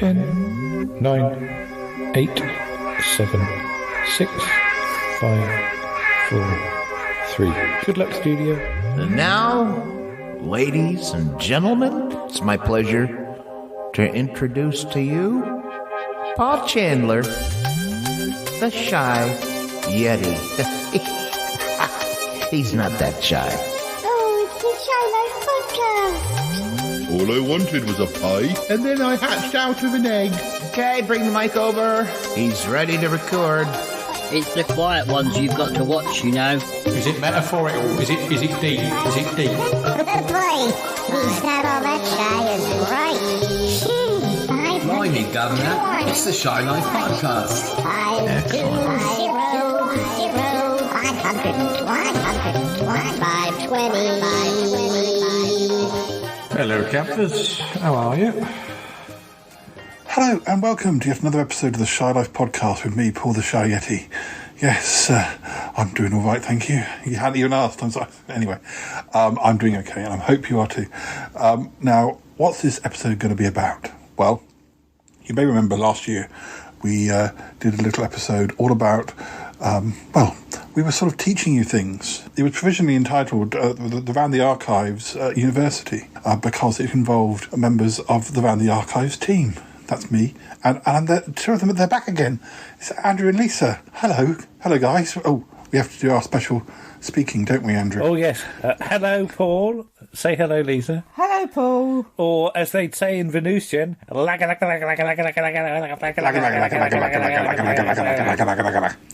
10, 9, 8, 7, 6, 5, 4, 3. Good luck, studio. And now, ladies and gentlemen, it's my pleasure to introduce to you Paul Chandler, the Shy Yeti. He's not that shy. Oh, it's the Shy Life Podcast. All I wanted was a pie, and then I hatched out of an egg. Okay, bring the mic over. He's ready to record. It's the quiet ones you've got to watch, you know. Is it metaphorical? Is it deep? Is it deep? Boy, he's not all that shy, is right. Blimey, Governor, it's the Shy Life Podcast. 520 Hello, campers. How are you? Hello and welcome to yet another episode of the Shy Life Podcast with me, Paul the Shy Yeti. Yes, I'm doing all right, thank you. You hadn't even asked, I'm sorry. Anyway, I'm doing okay and I hope you are too. Now, what's this episode going to be about? Well, you may remember last year we did a little episode all about, we were sort of teaching you things. It was provisionally entitled the Round the Archives University because it involved members of the Round the Archives team. That's me. And two of them, they're back again. It's Andrew and Lisa. Hello. Hello, guys. Oh, we have to do our special speaking, don't we, Andrew? Oh, yes. Hello, Paul. Say hello, Lisa. Hello, Paul. Or, as they'd say in Venusian,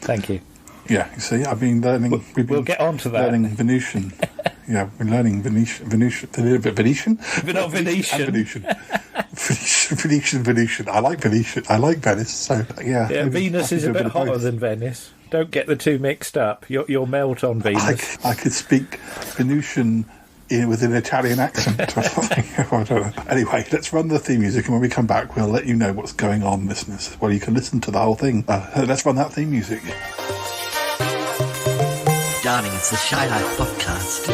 thank you. Yeah, you see, I've been learning... We'll get on to that. Learning Venusian. Yeah, we're learning Venetian? But not Venetian. Venetian. I like Venetian. I like Venice, so, yeah. Venus is a bit hotter than Venice. Don't get the two mixed up. You'll melt on Venus. I could speak Venusian with an Italian accent or something. I don't know. Anyway, let's run the theme music, and when we come back, we'll let you know what's going on, listeners. Well, you can listen to the whole thing. Let's run that theme music. Darling, it's the Shy Life Podcast.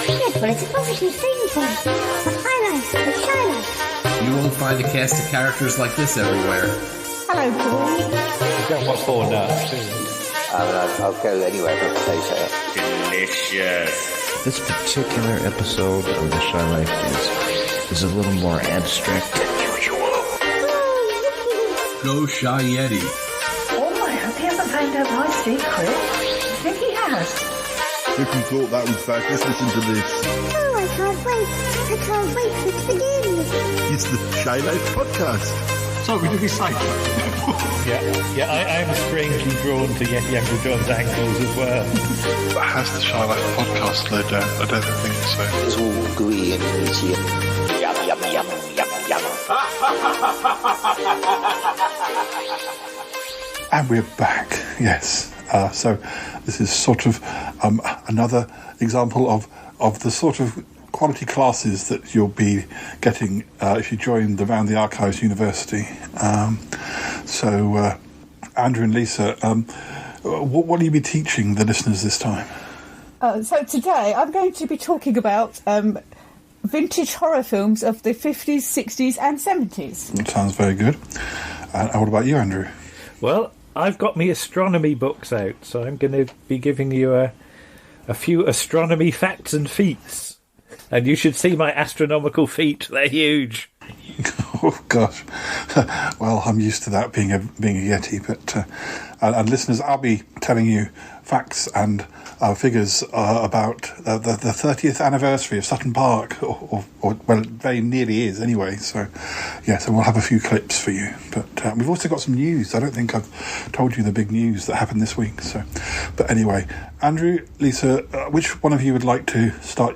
Yes, but it's a positive thing for the highlights, the Shy Life. You won't find a cast of characters like this everywhere. Hello, Paul. You don't want four nuts, do you? I'll go anyway if I say so. Delicious. This particular episode of The Shy Life is a little more abstract than usual. Go Shy Yeti. Oh, I hope he hasn't found out my secret. I think he has. If you thought that was bad, let's listen to this. Oh, I can't wait. I can't wait for it to begin. It's the Shy Life Podcast. So we do this side. Yeah, I'm strangely drawn to Uncle John's ankles as well. Has the Shy Life Podcast slowed down? I don't think so. It's all gooey and easy. Yum, yum, yum, yum, yum. And we're back, yes. So this is sort of another example of the sort of quality classes that you'll be getting if you join the Round the Archives University. So Andrew and Lisa, what will you be teaching the listeners this time? So today I'm going to be talking about vintage horror films of the 50s, 60s and 70s. That sounds very good. And what about you, Andrew? Well, I've got me astronomy books out, so I'm going to be giving you a few astronomy facts and feats. And you should see my astronomical feet. They're huge. Oh, gosh. Well, I'm used to that being a Yeti. But and listeners, I'll be telling you facts and figures about the 30th anniversary of Sutton Park, or well, it very nearly is anyway. So, yes, and we'll have a few clips for you. But we've also got some news. I don't think I've told you the big news that happened this week. So, but anyway, Andrew, Lisa, which one of you would like to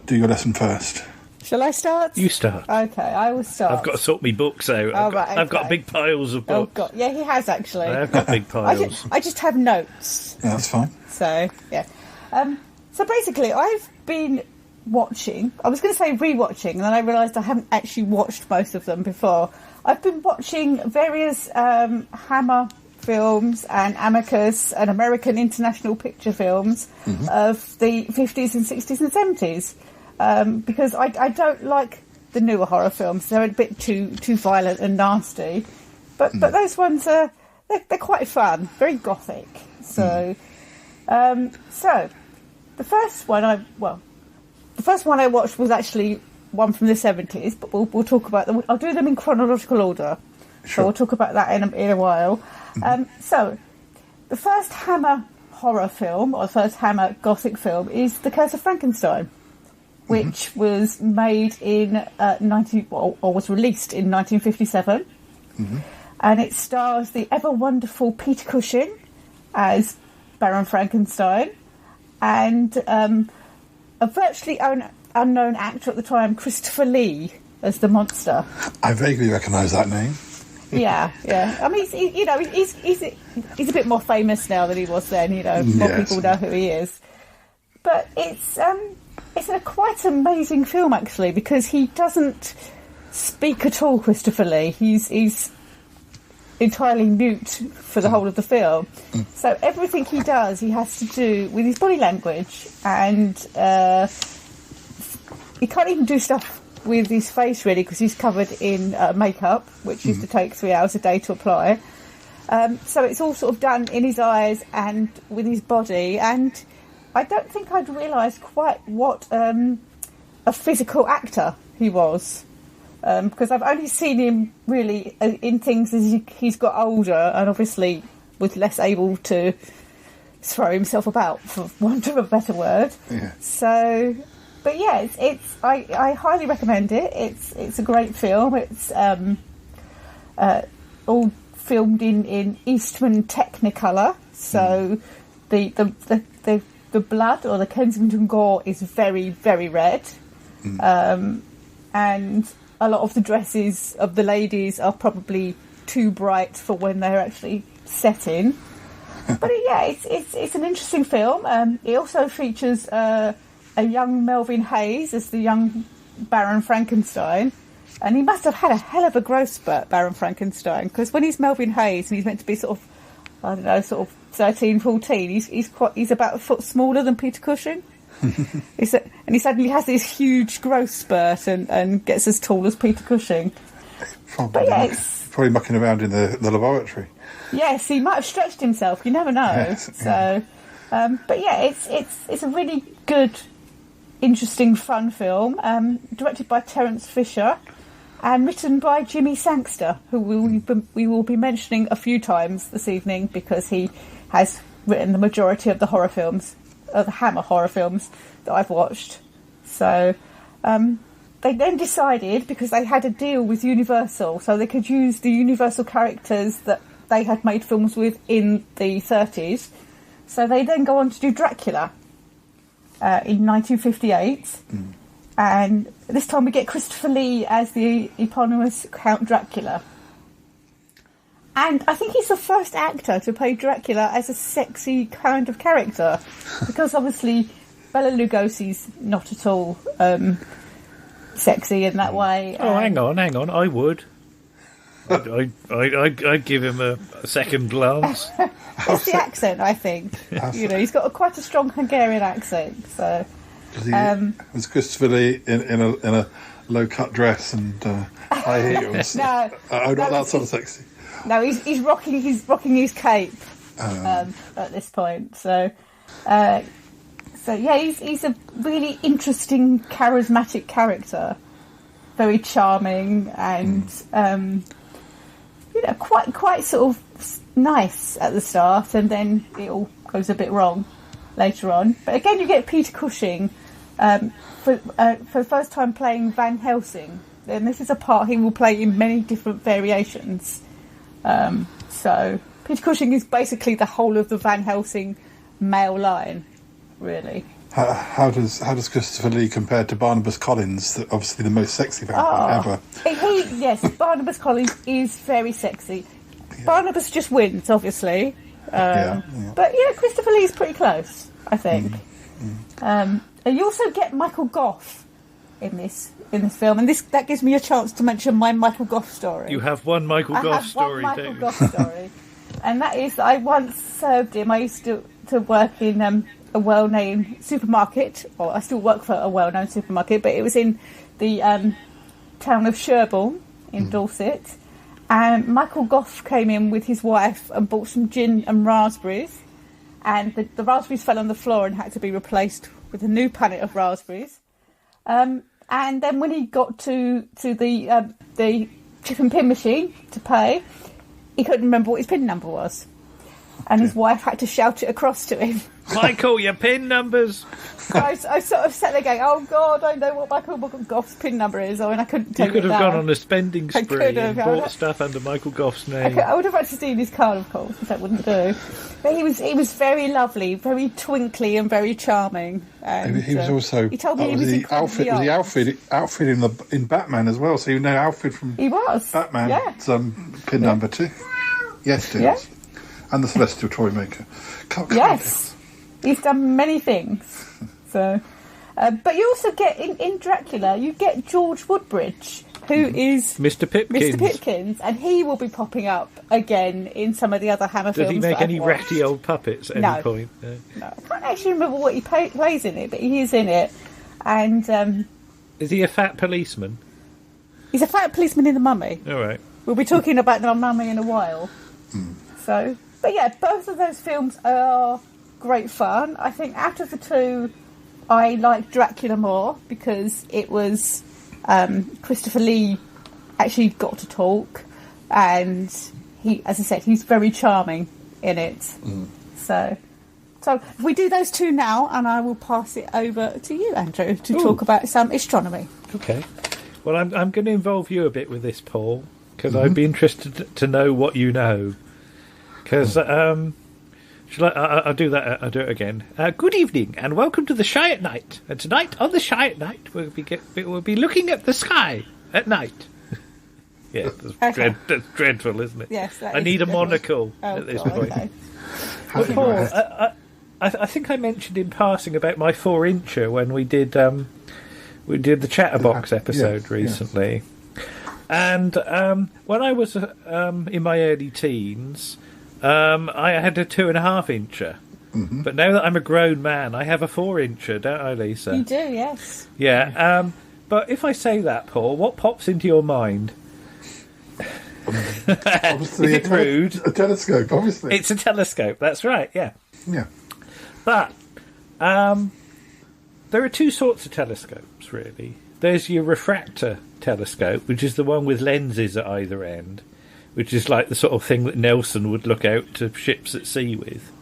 do your lesson first? Shall I start? You start. Okay, I will start. I've got to sort my books out. I've got big piles of books. Oh, God. Yeah, he has, actually. I've got big piles. I just have notes. Yeah, that's fine. So, yeah. So basically, I've been watching... I was going to say rewatching, and then I realised I haven't actually watched most of them before. I've been watching various Hammer films and Amicus and American International Picture films of the 50s and 60s and 70s. Because I don't like the newer horror films. They're a bit too violent and nasty, but those ones are they're quite fun, very gothic. So so the first one I watched was actually one from the 70s, but we'll talk about them. I'll do them in chronological order. Sure. So we'll talk about that in a while. So the first Hammer horror film, or the first Hammer gothic film, is The Curse of Frankenstein, which was made in was released in 1957, and it stars the ever wonderful Peter Cushing as Baron Frankenstein, and a virtually unknown actor at the time, Christopher Lee, as the monster. I vaguely recognise that name. Yeah. I mean, he's a bit more famous now than he was then. More people know who he is. But it's a quite amazing film actually, because he doesn't speak at all. Christopher Lee, he's entirely mute for the whole of the film. So everything he does, he has to do with his body language, and he can't even do stuff with his face really, because he's covered in makeup, which used to take 3 hours a day to apply. So it's all sort of done in his eyes and with his body, and I don't think I'd realised quite what a physical actor he was, because I've only seen him really in things as he's got older and obviously was less able to throw himself about, for want of a better word. Yeah. So, but yeah, I highly recommend it. It's a great film. It's all filmed in Eastman Technicolor, so the blood, or the Kensington gore, is very, very red, and a lot of the dresses of the ladies are probably too bright for when they're actually set in. But yeah, it's an interesting film. It also features a young Melvin Hayes as the young Baron Frankenstein, and he must have had a hell of a growth spurt, Baron Frankenstein, because when he's Melvin Hayes and he's meant to be sort of 13, 14, he's about a foot smaller than Peter Cushing. And he suddenly has this huge growth spurt and gets as tall as Peter Cushing. Probably mucking around in the laboratory. Yes, he might have stretched himself. You never know. Yes, so, but yeah, it's a really good, interesting, fun film. Directed by Terence Fisher and written by Jimmy Sangster, who we will be mentioning a few times this evening, because he has written the majority of the horror films, the Hammer horror films that I've watched. So they then decided, because they had a deal with Universal, so they could use the Universal characters that they had made films with in the 30s. So they then go on to do Dracula in 1958. And this time we get Christopher Lee as the eponymous Count Dracula. And I think he's the first actor to play Dracula as a sexy kind of character, because obviously Bela Lugosi's not at all sexy in that way. Oh, hang on, I would. I'd give him a second glance. It's the accent, I think. He's got quite a strong Hungarian accent. So, was Christopher Lee in a low cut dress and high heels? No, not that sort of sexy. No, he's rocking his cape at this point. So yeah, he's a really interesting, charismatic character, very charming, and quite sort of nice at the start, and then it all goes a bit wrong later on. But again, you get Peter Cushing for the first time playing Van Helsing, and this is a part he will play in many different variations. So Peter Cushing is basically the whole of the Van Helsing male line, really. How does Christopher Lee compare to Barnabas Collins, obviously the most sexy vampire ever? Yes, Barnabas Collins is very sexy. Yeah. Barnabas just wins, obviously. But Christopher Lee's pretty close, I think. And you also get Michael Gough in this film, and that gives me a chance to mention my Michael Gough story. You have one Michael Gough story, one Michael Gough story, and that is that I once served him. I used to work in a well-known supermarket, or I still work for a well-known supermarket, but it was in the town of Sherborne in Dorset, and Michael Gough came in with his wife and bought some gin and raspberries, and the raspberries fell on the floor and had to be replaced with a new pallet of raspberries. And then when he got to the chip and pin machine to pay, he couldn't remember what his pin number was. And his wife had to shout it across to him. Michael, your pin numbers. I sort of sat there going, oh God, I know what Michael Gough's pin number is. I mean, I couldn't tell You you could have now. gone on a spending spree and bought stuff under Michael Gough's name. I would have had to steal his card, of course, which that wouldn't do. But he was very lovely, very twinkly and very charming. And, he was also. He told me he was the Alfred. Was the Alfred in Batman as well? So you know Alfred from. He was Batman. Yeah. Pin number 2. Yes, it is. And the Celestial Toy Maker. Yes, he's done many things. So, but you also get in Dracula, you get George Woodbridge, who is Mr. Pipkins. Mr. Pipkins, and he will be popping up again in some of the other Hammer films. Does he make that any I've watched. ratty old puppets at any point? No, I can't actually remember what he plays in it, but he is in it. And is he a fat policeman? He's a fat policeman in The Mummy. All right. We'll be talking about The Mummy in a while. So, but yeah, both of those films are great fun. I think out of the two, I like Dracula more because it was Christopher Lee actually got to talk, and he, as I said, he's very charming in it. So if we do those two now, and I will pass it over to you, Andrew, to talk about some astronomy. Okay. Well, I'm going to involve you a bit with this, Paul, because I'd be interested to know what you know. Because I'll do that. I'll do it again. Good evening, and welcome to the Shy at Night. And tonight on the Shy at Night, we'll be looking at the sky at night. Yeah, that's dreadful, isn't it? Yes, I need a monocle at this point. Okay. Well, Paul, I think I mentioned in passing about my 4-incher when we did the Chatterbox episode recently. And when I was in my early teens, I had a 2.5-incher. But now that I'm a grown man, I have a 4-incher, don't I, Lisa? You do, yes. Yeah. But if I say that, Paul, what pops into your mind? Obviously, Is it rude? A telescope, obviously. It's a telescope, that's right, yeah. Yeah. But there are two sorts of telescopes, really. There's your refractor telescope, which is the one with lenses at either end, which is like the sort of thing that Nelson would look out to ships at sea with.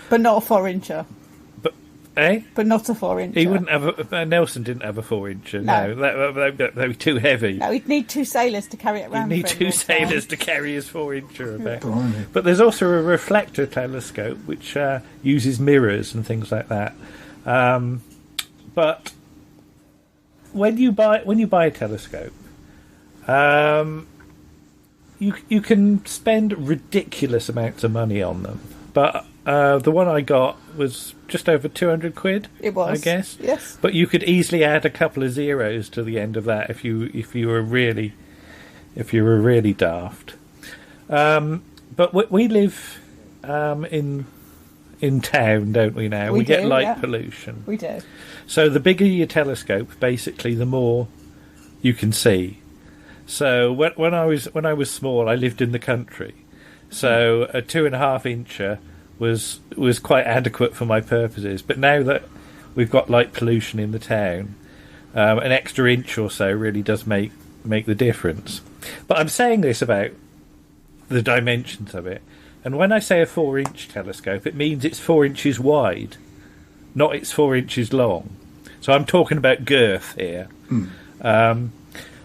But not a 4-incher. But not a 4-incher. He wouldn't have Nelson didn't have a 4-incher. No, that'd be too heavy. No, he'd need 2 sailors to carry it around. He'd need 2 sailors to carry his 4-incher about. But there's also a reflector telescope which uses mirrors and things like that. But when you buy a telescope, you can spend ridiculous amounts of money on them. But the one I got was just over 200 quid. It was, I guess. Yes. But you could easily add a couple of zeros to the end of that if you were really daft. But we live in town, don't we? Now we get light pollution. We do. So the bigger your telescope, basically, the more you can see. So when I was small, I lived in the country. So a 2.5-incher was quite adequate for my purposes. But now that we've got light pollution in the town, an extra inch or so really does make the difference. But I'm saying this about the dimensions of it. And when I say a 4-inch telescope, it means it's 4 inches wide, not it's 4 inches long. So I'm talking about girth here.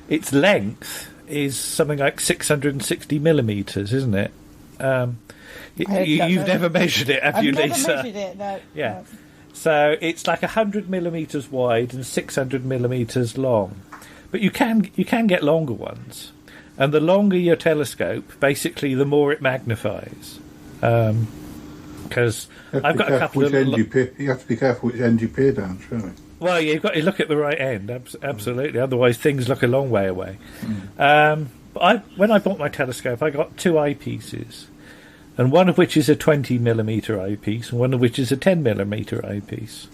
Its length is something like 660 millimetres, isn't it? You've never measured it, have you, Lisa? I've never measured it, no. Yeah. No. So it's like 100 millimetres wide and 600 millimetres long. But you can get longer ones. And the longer your telescope, basically, the more it magnifies. Because I've got a couple of... You have to be careful which end you peer down, surely. Well, you've got to look at the right end, absolutely. Otherwise, things look a long way away. But when I bought my telescope, I got 2 eyepieces. And one of which is a 20mm eyepiece, and one of which is a 10mm eyepiece.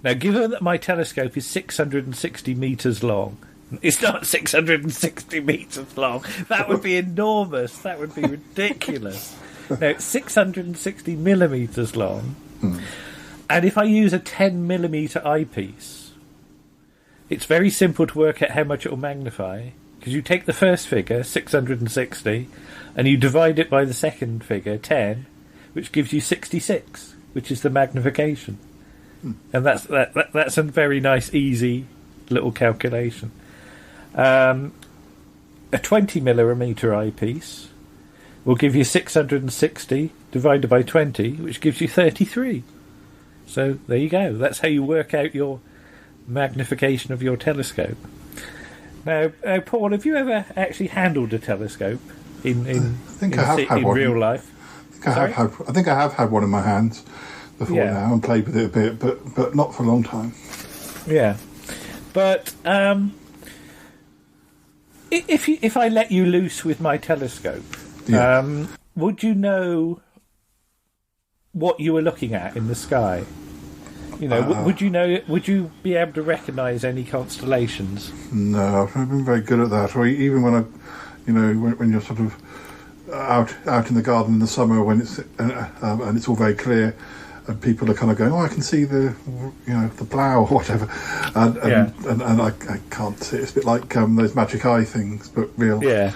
Now, given that my telescope is 660 metres long, It's not 660 metres long. That would be enormous. That would be ridiculous. No, it's 660 millimetres long. And if I use a 10 millimetre eyepiece, it's very simple to work out how much it will magnify. Because you take the first figure, 660, and you divide it by the second figure, 10, which gives you 66, which is the magnification. And that's a very nice, easy little calculation. A 20 millimetre eyepiece will give you 660 divided by 20, which gives you 33. So there you go. That's how you work out your magnification of your telescope. Now, Paul, have you ever actually handled a telescope in real life? I think I have had one in my hands before now and played with it a bit, but not for a long time. Yeah, but if I let you loose with my telescope, would you know what you were looking at in the sky? You know, would you know? Would you be able to recognise any constellations? No, I've never been very good at that. Or even when when you're sort of out in the garden in the summer when it's and it's all very clear, and people are kind of going, "Oh, I can see the plough or whatever," and I can't see it. It's a bit like those magic eye things, but real. Yeah.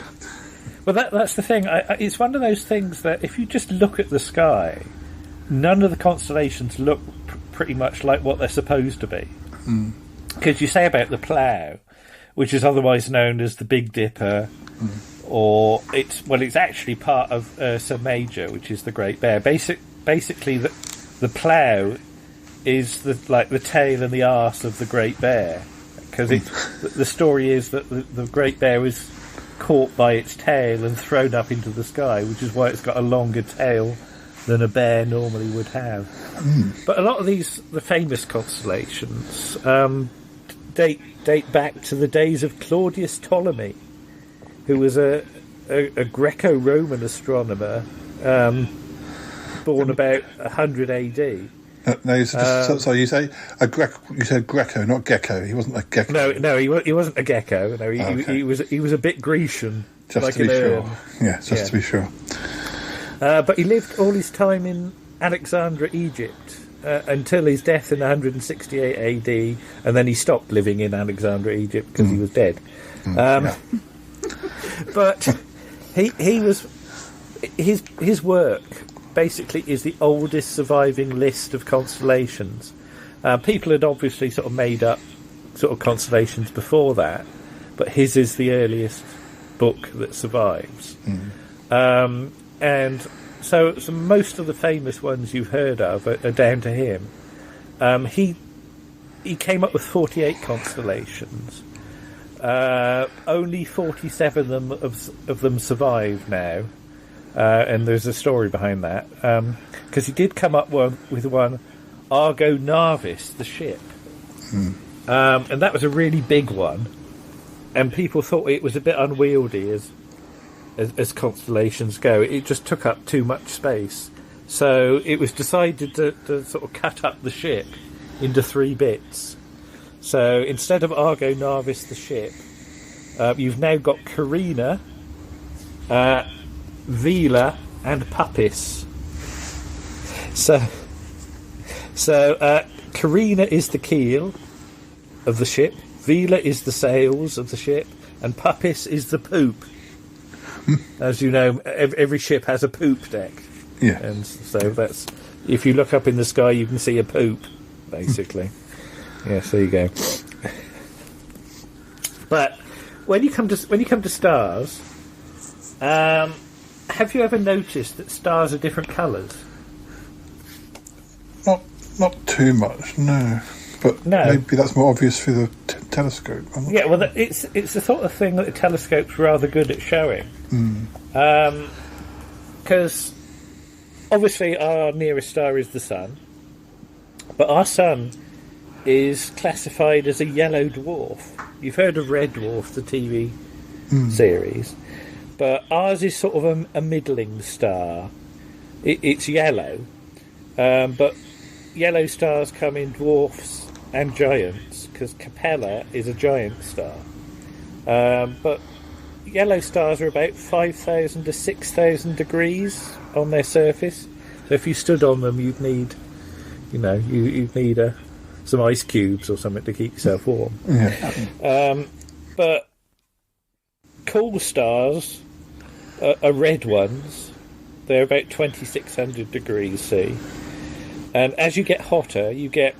Well, that's the thing. It's one of those things that if you just look at the sky, none of the constellations look pretty much like what they're supposed to be. Because you say about the plough, which is otherwise known as the Big Dipper, or it's actually part of Ursa Major, which is the Great Bear. Basically, the plough is the tail and the arse of the Great Bear, because the story is that the Great Bear was caught by its tail and thrown up into the sky, which is why it's got a longer tail than a bear normally would have. But a lot of the famous constellations date back to the days of Claudius Ptolemy, who was a Greco-Roman astronomer born about 100 AD. So you say you said Greco, not Gecko. He wasn't a gecko. No, he wasn't a gecko. No, he was a bit Grecian. Just to be sure. Yeah, to be sure. But he lived all his time in Alexandria, Egypt, until his death in 168 AD, and then he stopped living in Alexandria, Egypt, because he was dead. But he was his work basically is the oldest surviving list of constellations. People had obviously sort of made up sort of constellations before that, but his is the earliest book that survives. And so most of the famous ones you've heard of are down to him. He came up with 48 constellations. Only 47 of them survive now, and there's a story behind that. Because he did come up with one, Argo Navis, the ship, and that was a really big one, and people thought it was a bit unwieldy as constellations go. It just took up too much space, so it was decided to sort of cut up the ship into 3 bits. So instead of Argo Navis the ship, you've now got Carina, Vela, and Puppis. So Carina is the keel of the ship, Vela is the sails of the ship, and Puppis is the poop. As you know, every ship has a poop deck. Yeah. And so that's, if you look up in the sky, you can see a poop, basically. Yes, there you go. But when you come to stars, have you ever noticed that stars are different colours? Not too much, no. But maybe that's more obvious through the telescope. Yeah, well, it's the sort of thing that the telescope's rather good at showing. Because obviously our nearest star is the Sun, but our Sun is classified as a yellow dwarf. You've heard of Red Dwarf, the TV series, but ours is sort of a middling star. It's yellow, but yellow stars come in dwarfs and giants, because Capella is a giant star. But yellow stars are about 5,000 to 6,000 degrees on their surface. So if you stood on them, you'd need, you'd need some ice cubes or something to keep yourself warm. Yeah. But cool stars are red ones. They're about 2,600 degrees C. And as you get hotter, you get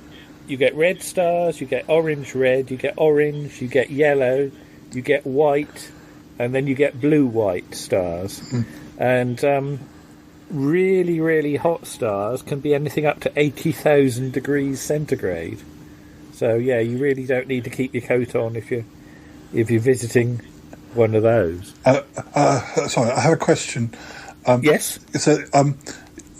red stars, you get orange-red, you get orange, you get yellow, you get white, and then you get blue-white stars. And really, really hot stars can be anything up to 80,000 degrees centigrade. So yeah, you really don't need to keep your coat on if you're visiting one of those. Sorry, I have a question. Yes. So,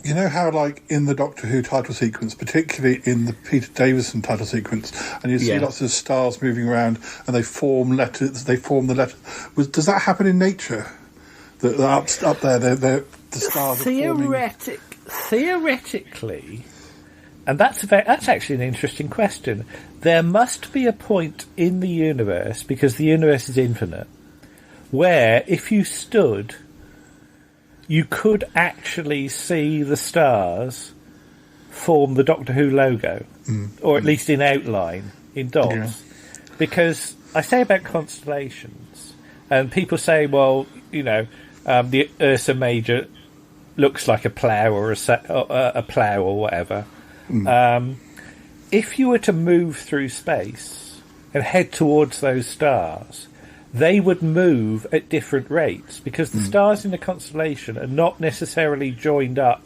you know how, like, in the Doctor Who title sequence, particularly in the Peter Davison title sequence, and you see lots of stars moving around, and they form letters. They form the letter. Does that happen in nature? That up there, the stars are forming. Theoretically, and that's actually an interesting question. There must be a point in the universe, because the universe is infinite, where if you stood, you could actually see the stars form the Doctor Who logo, or at least in outline, in dots. Yeah. Because I say about constellations, and people say, well, the Ursa Major looks like a plough or a plough or whatever. If you were to move through space and head towards those stars, they would move at different rates, because the stars in the constellation are not necessarily joined up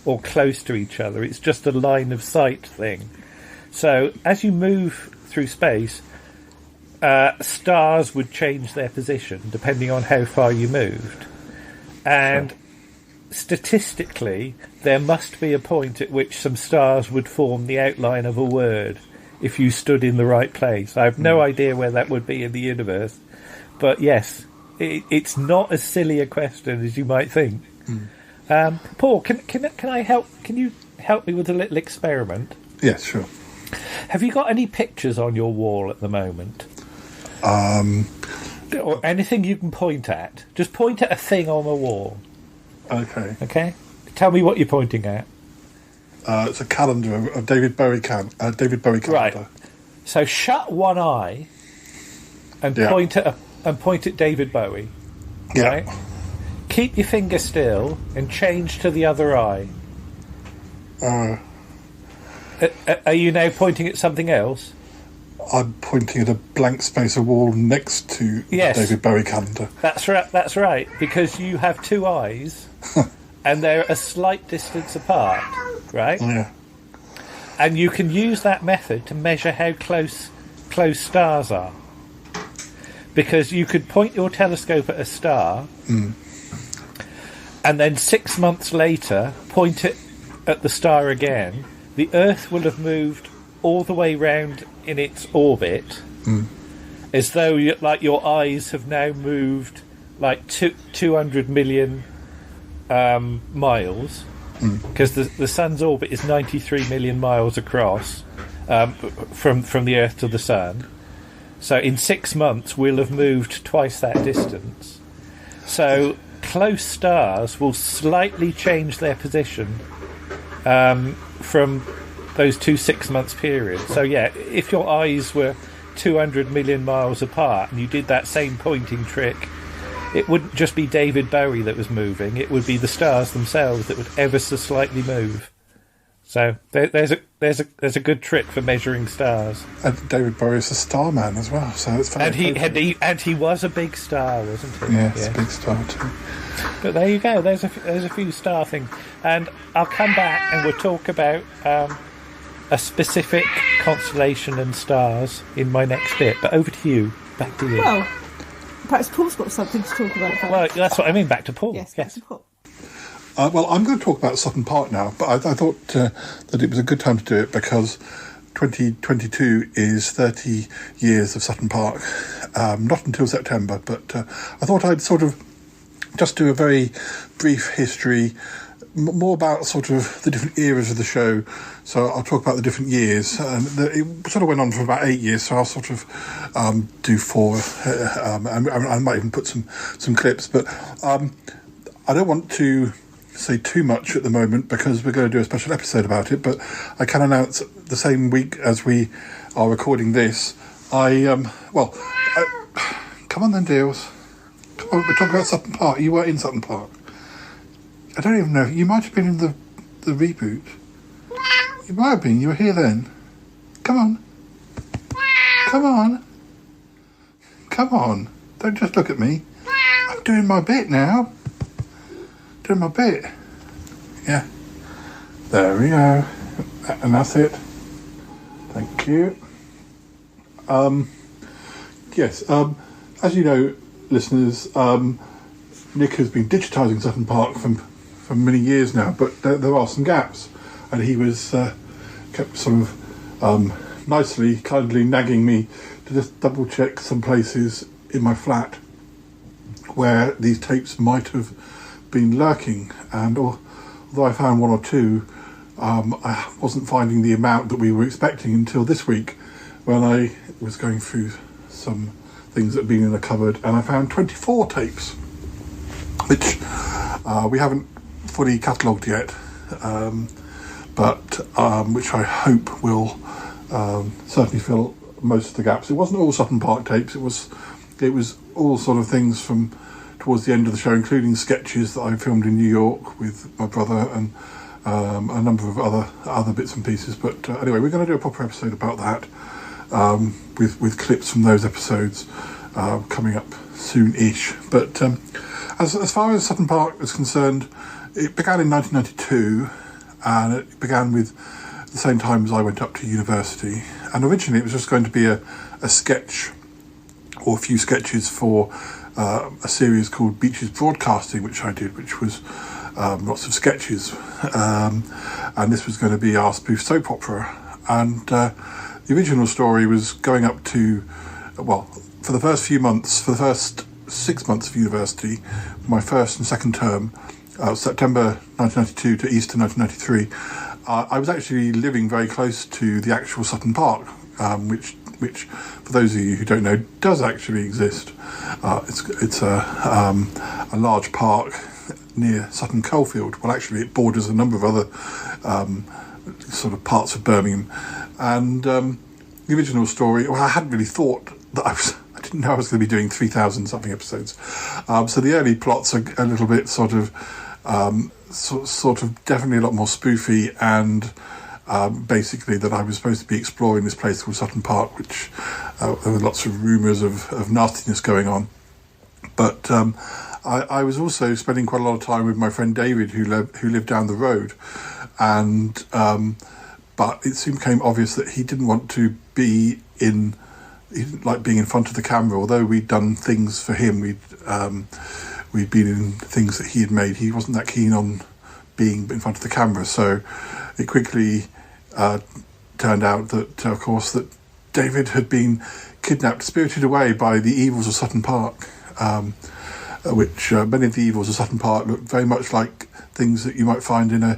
or close to each other. It's just a line of sight thing. So as you move through space, stars would change their position depending on how far you moved. And statistically, there must be a point at which some stars would form the outline of a word if you stood in the right place. I have no idea where that would be in the universe. But yes, it's not as silly a question as you might think. Paul, can I help? Can you help me with a little experiment? Yes, sure. Have you got any pictures on your wall at the moment? Or anything you can point at? Just point at a thing on the wall. Okay. Okay. Tell me what you're pointing at. It's a calendar of David Bowie calendar. Right. So shut one eye and point at David Bowie. Yeah. Right? Keep your finger still and change to the other eye. Are you now pointing at something else? I'm pointing at a blank space of wall next to the David Bowie calendar. That's right, because you have two eyes and they're a slight distance apart, right? Yeah. And you can use that method to measure how close stars are. Because you could point your telescope at a star and then 6 months later point it at the star again. The Earth will have moved all the way round in its orbit as though your eyes have now moved like 200 million miles, because the sun's orbit is 93 million miles across from the Earth to the sun. So in 6 months we'll have moved twice that distance. So close stars will slightly change their position from those 2 6 months periods. So yeah, if your eyes were 200 million miles apart and you did that same pointing trick, it wouldn't just be David Bowie that was moving, it would be the stars themselves that would ever so slightly move. So there's a good trick for measuring stars. And David Bowie is a star man as well, so it's very and he was a big star, wasn't he? Yes, a big star too. But there you go. There's a few star things, and I'll come back and we'll talk about a specific constellation and stars in my next bit. But over to you. Back to you. Well, perhaps Paul's got something to talk about. Well, that's what I mean. Back to Paul. Yes, back to Paul. Well, I'm going to talk about Sutton Park now, but I thought that it was a good time to do it because 2022 is 30 years of Sutton Park. Not until September, but I thought I'd sort of just do a very brief history, more about sort of the different eras of the show. So I'll talk about the different years. It sort of went on for about 8 years, so I'll sort of do 4. I might even put some clips, but I don't want to say too much at the moment because we're going to do a special episode about it. But I can announce the same week as we are recording this, come on then, deals. Come on, we're talking about Sutton Park. You were in Sutton Park. I don't even know. You might have been in the reboot. You might have been. You were here then. Come on. Come on. Come on. Don't just look at me. I'm doing my bit now. Doing my bit. Yeah. There we go. And that's it. Thank you. Yes. As you know, listeners, Nick has been digitising Sutton Park for many years now, but there are some gaps, and he was kept sort of nicely, kindly nagging me to just double check some places in my flat where these tapes might have been lurking, and although I found 1 or 2, I wasn't finding the amount that we were expecting until this week when I was going through some things that had been in the cupboard, and I found 24 tapes, which we haven't fully catalogued yet, but which I hope will certainly fill most of the gaps. It wasn't all Sutton Park tapes. It was all sort of things from towards the end of the show, including sketches that I filmed in New York with my brother and a number of other bits and pieces. But anyway, we're going to do a proper episode about that with clips from those episodes coming up soon-ish. But as far as Sutton Park is concerned, it began in 1992, and it began with the same time as I went up to university. And originally it was just going to be a sketch or a few sketches for a series called Beaches Broadcasting, which I did, which was lots of sketches. And this was going to be our spoof soap opera. And the original story was going up to, for the first 6 months of university, my first and second term, September 1992 to Easter 1993, I was actually living very close to the actual Sutton Park, which for those of you who don't know, does actually exist. It's a large park near Sutton Coalfield. Well, actually, it borders a number of other sort of parts of Birmingham. And the original story, I hadn't really thought that I didn't know I was going to be doing 3,000 something episodes. So the early plots are a little bit sort of definitely a lot more spoofy, and basically that I was supposed to be exploring this place called Sutton Park, which there were lots of rumours of nastiness going on. But I was also spending quite a lot of time with my friend David, who lived down the road, and but it soon became obvious that he didn't want to be he didn't like being in front of the camera. Although we'd done things for him, we'd been in things that he had made, he wasn't that keen on being in front of the camera. So it quickly turned out that, of course, that David had been kidnapped, spirited away by the evils of Sutton Park, which many of the evils of Sutton Park look very much like things that you might find in a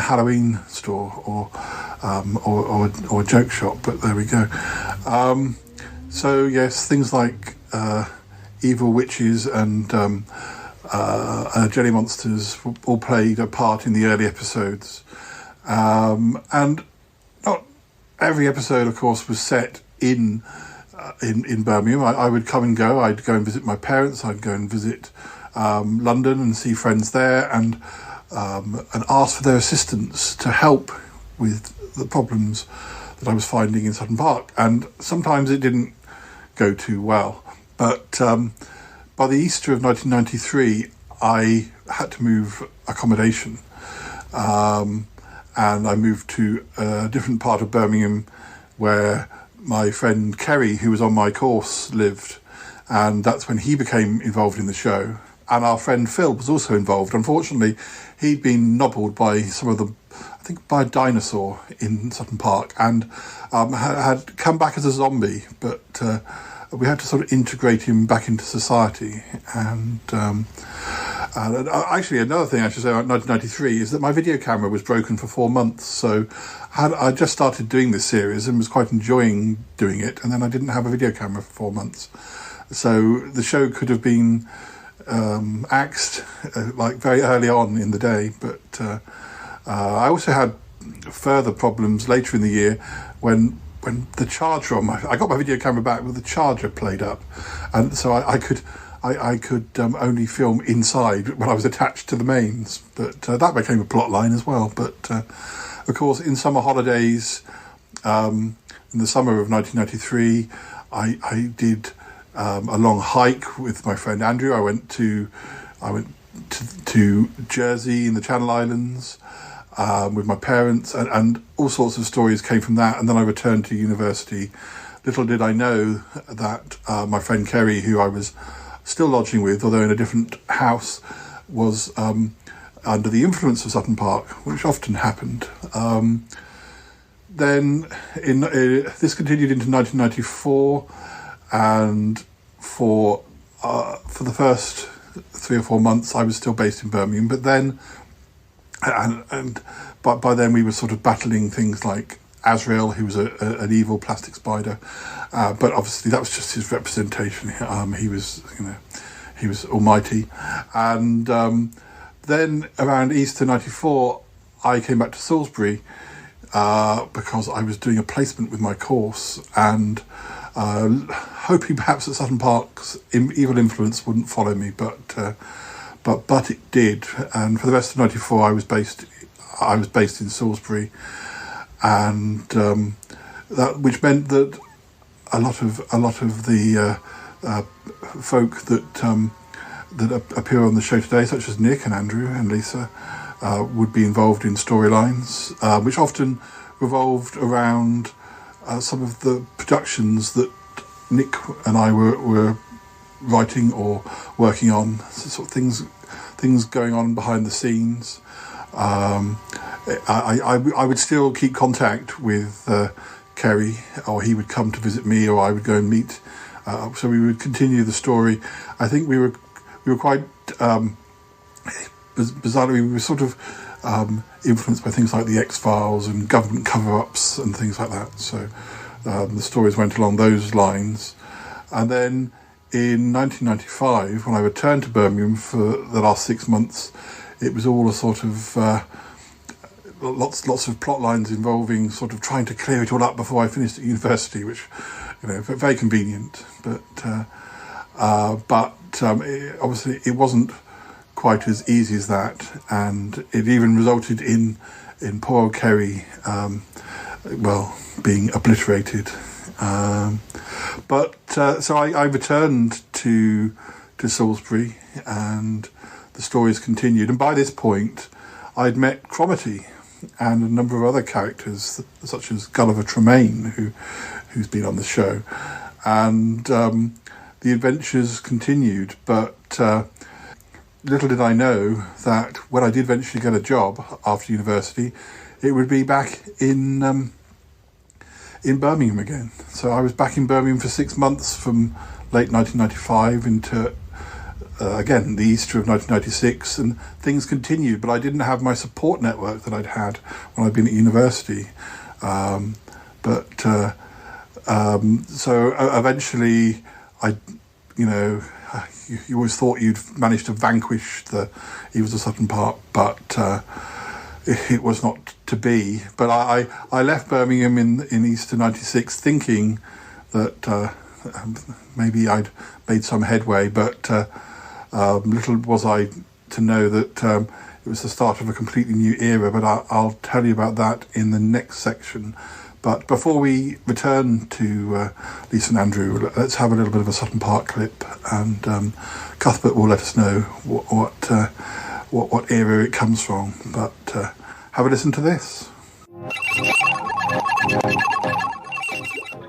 Halloween store or a joke shop. But there we go. So yes, things like evil witches and jelly monsters all played a part in the early episodes, and not every episode, of course, was set in Birmingham. I would come and go. I'd go and visit my parents. I'd go and visit London and see friends there, and ask for their assistance to help with the problems that I was finding in Sutton Park. And sometimes it didn't go too well. But by the Easter of 1993, I had to move accommodation. And I moved to a different part of Birmingham where my friend Kerry, who was on my course, lived. And that's when he became involved in the show. And our friend Phil was also involved. Unfortunately, he'd been nobbled by by a dinosaur in Sutton Park, and had come back as a zombie. But we had to sort of integrate him back into society. And And actually, another thing I should say about 1993 is that my video camera was broken for 4 months. So I just started doing this series and was quite enjoying doing it, and then I didn't have a video camera for 4 months. So the show could have been axed like very early on in the day, but I also had further problems later in the year when the charger on I got my video camera back with the charger played up, and so I could only film inside when I was attached to the mains, but that became a plot line as well. But of course, in summer holidays, in the summer of 1993, I did a long hike with my friend Andrew. I went to Jersey in the Channel Islands with my parents, and all sorts of stories came from that. And then I returned to university. Little did I know that my friend Kerry, who I was still lodging with, although in a different house, was under the influence of Sutton Park, which often happened. Then this continued into 1994, and for the first 3 or 4 months I was still based in Birmingham, but then but by then we were sort of battling things like Azrael, who was an evil plastic spider, but obviously that was just his representation. He was almighty. And then around Easter 94 I came back to Salisbury because I was doing a placement with my course, and hoping perhaps that Sutton Park's evil influence wouldn't follow me, but it did. And for the rest of 94 I was based in Salisbury, and that, which meant that a lot of the folk that appear on the show today, such as Nick and Andrew and Lisa, would be involved in storylines which often revolved around some of the productions that Nick and I were writing or working on, sort of things going on behind the scenes. I would still keep contact with Kerry, or he would come to visit me, or I would go and meet. So we would continue the story. I think we were quite bizarrely, we were sort of influenced by things like the X-Files and government cover-ups and things like that. So the stories went along those lines. And then in 1995, when I returned to Birmingham for the last 6 months, it was all a sort of lots of plot lines involving sort of trying to clear it all up before I finished at university, which, very convenient. But obviously it wasn't quite as easy as that, and it even resulted in poor old Kerry, being obliterated. So I returned to Salisbury, and the stories continued. And by this point, I'd met Cromitty and a number of other characters, such as Gulliver Tremaine, who's been on the show, and the adventures continued. But little did I know that when I did eventually get a job after university, it would be back in Birmingham again. So I was back in Birmingham for 6 months, from late 1995 into again the Easter of 1996, and things continued. But I didn't have my support network that I'd had when I'd been at university. So eventually, you always thought you'd managed to vanquish the evils of Sutton Park, but it was not to be. But I left Birmingham in Easter 96 thinking that maybe I'd made some headway, but little was I to know that it was the start of a completely new era. But I'll tell you about that in the next section. But before we return to Lisa and Andrew, let's have a little bit of a Sutton Park clip, and Cuthbert will let us know what era it comes from. But have a listen to this.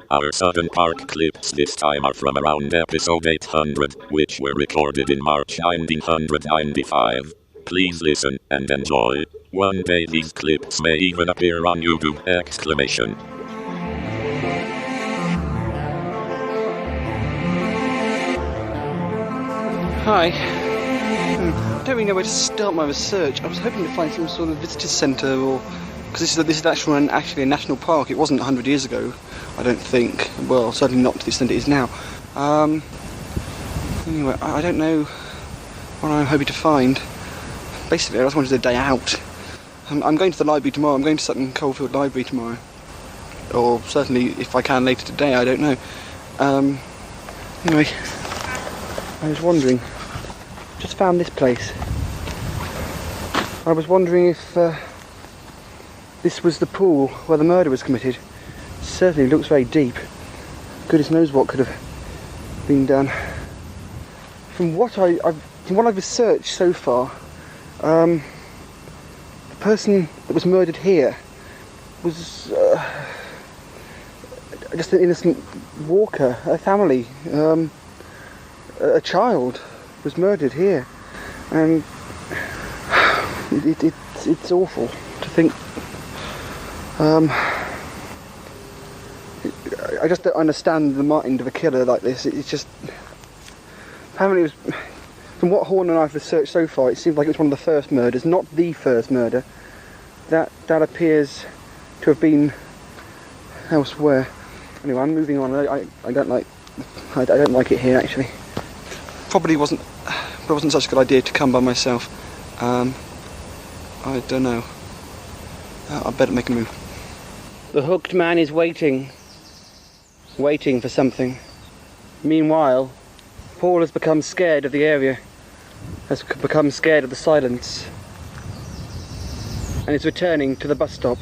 Our Sutton Park clips this time are from around episode 800, which were recorded in March 1995. Please listen and enjoy. One day these clips may even appear on YouTube! Hi. don't really know where to start my research. I was hoping to find some sort of visitor centre, or because this is actually a national park. It wasn't 100 years ago, I don't think. Well, certainly not to the extent it is now. Anyway, I don't know what I'm hoping to find. Basically, I just wanted a day out. I'm going to the library tomorrow. I'm going to Sutton Coldfield Library tomorrow, or certainly if I can later today. I don't know. Anyway, I was wondering. Just found this place. I was wondering if this was the pool where the murder was committed. It certainly looks very deep. Goodness knows what could have been done. From what I've researched so far, the person that was murdered here was just an innocent walker, a family, a child was murdered here, and it's awful to think. I just don't understand the mind of a killer like this. It's just, apparently it was, from what Horner and I've researched so far, it seems like it was one of the first murders, not the first murder. That appears to have been elsewhere. Anyway, I'm moving on. I don't like it here, actually. Probably wasn't such a good idea to come by myself. I don't know. I better make a move. The hooked man is waiting for something. Meanwhile, Paul has become scared of the area, has become scared of the silence, and is returning to the bus stop.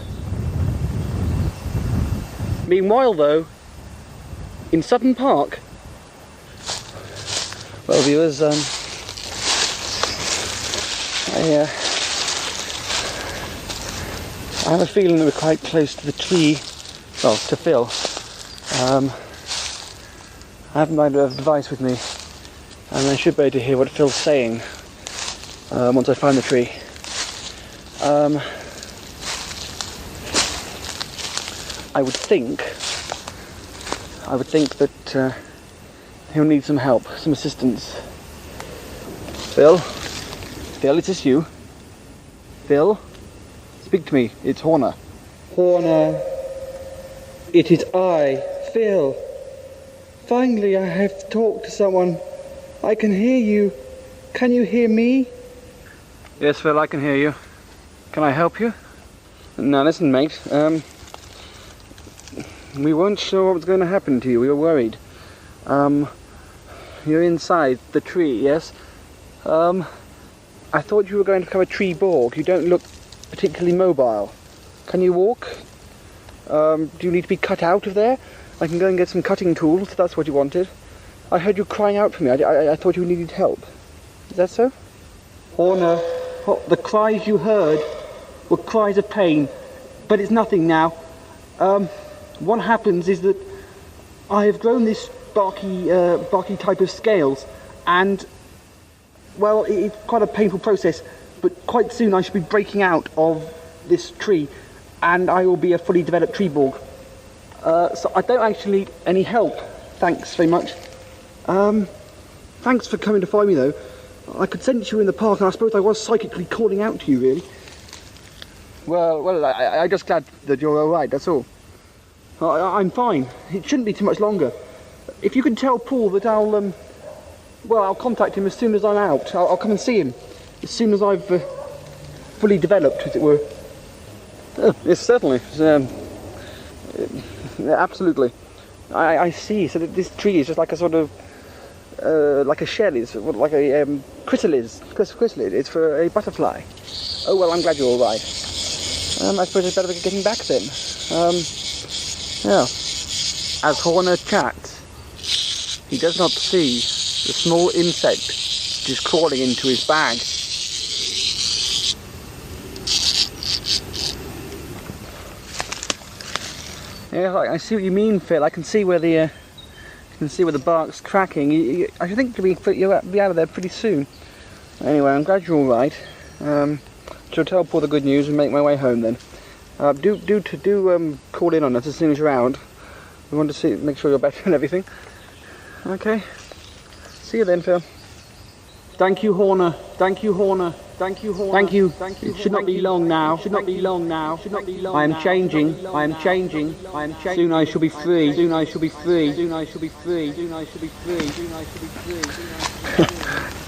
Meanwhile, though, in Sutton Park, well, viewers, I have a feeling that we're quite close to the tree, well, to Phil. I have my device with me, and I should be able to hear what Phil's saying once I find the tree. I would think that he'll need some help, some assistance. Phil, is this you? Phil? Speak to me, it's Horner. Horner, it is I, Phil. Finally, I have talked to someone. I can hear you. Can you hear me? Yes, Phil, I can hear you. Can I help you? Now listen, mate, we weren't sure what was going to happen to you. We were worried. You're inside the tree, yes? I thought you were going to become a tree borg. You don't look particularly mobile. Can you walk? Do you need to be cut out of there? I can go and get some cutting tools if that's what you wanted. I heard you crying out for me. I thought you needed help. Is that so? Horner, the cries you heard were cries of pain, but it's nothing now. What happens is that I have grown this barky type of scales, and well, it's quite a painful process, but quite soon I should be breaking out of this tree, and I will be a fully developed tree borg. So I don't actually need any help. Thanks very much. Thanks for coming to find me, though. I could sense you in the park, and I suppose I was psychically calling out to you, really. Well, I'm just glad that you're all right, that's all. I'm fine. It shouldn't be too much longer. If you could tell Paul that I'll contact him as soon as I'm out. I'll come and see him as soon as I've fully developed, as it were. Yes, certainly. Absolutely. I see. So that this tree is just like a sort of, like a shell is, like a chrysalis. Chrysalis. It's for a butterfly. Oh well, I'm glad you're all right. I suppose it's better getting back then. Yeah. As Horner chats, he does not see the small insect that is crawling into his bag. Yeah, I see what you mean, Phil. I can see where the bark's cracking. I think you'll be out of there pretty soon. Anyway, I'm glad you're all right. Shall tell Paul the good news and make my way home then. Do call in on us as soon as you're out. We want to make sure you're better and everything. Okay. See you then, Phil. Thank you, Horner. Thank you, Horner. Thank you, Horner. Thank you. It should not be long now. Should not be long now. Should not be long. I am changing. I am changing. I am changing. Soon I shall be free. Soon I shall be free. Soon I shall be free. Soon I shall be free. Soon I shall be free.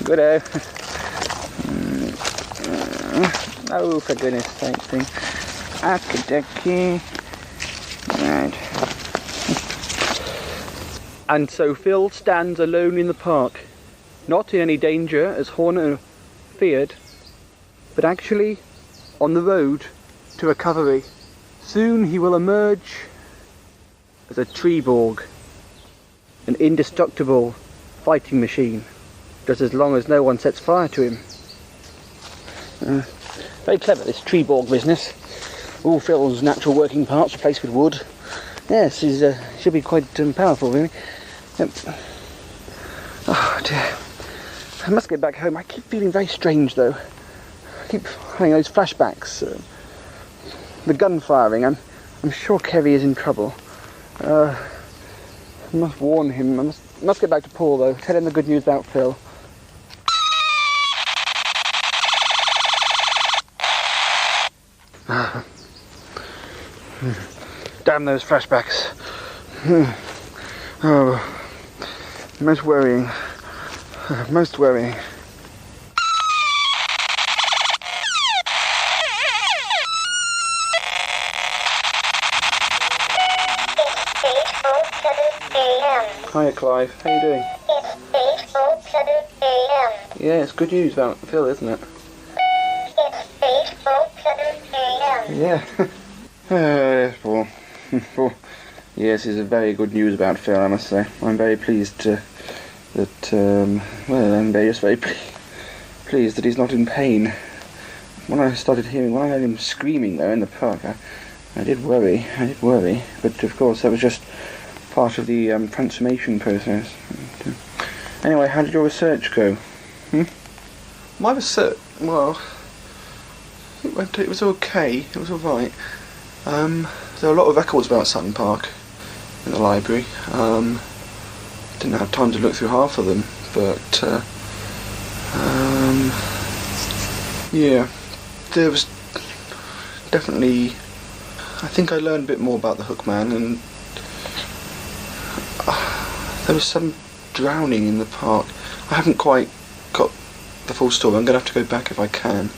Good. Oh, for goodness sake, thing. Akadeki. Right. And so Phil stands alone in the park. Not in any danger, as Horner feared, but actually on the road to recovery. Soon he will emerge as a Treeborg, an indestructible fighting machine, just as long as no one sets fire to him. Very clever, this Treeborg business. All Phil's natural working parts replaced with wood. Yes, he's should be quite powerful, really. Oh dear. I must get back home. I keep feeling very strange, though. I keep having those flashbacks. The gun firing. I'm sure Kerry is in trouble. I must warn him. I must get back to Paul, though. Tell him the good news about Phil. Damn those flashbacks. Oh, most worrying. Most worrying. Hiya, Clive. How you doing? It's 8:07 a.m. Yeah, it's good news about Phil, isn't it? It's 8:07 a.m. Yeah. Well, yes, it's a very good news about Phil, I must say. I'm very pleased I'm just very pleased that he's not in pain. When I heard him screaming there in the park, I did worry, but of course that was just part of the transformation process. Anyway, how did your research go? My research, well, it was okay, it was alright. There were a lot of records about Sutton Park in the library. Didn't have time to look through half of them, but yeah, there was definitely, I think I learned a bit more about the Hookman, and there was some drowning in the park. I haven't quite got the full story. I'm going to have to go back if I can.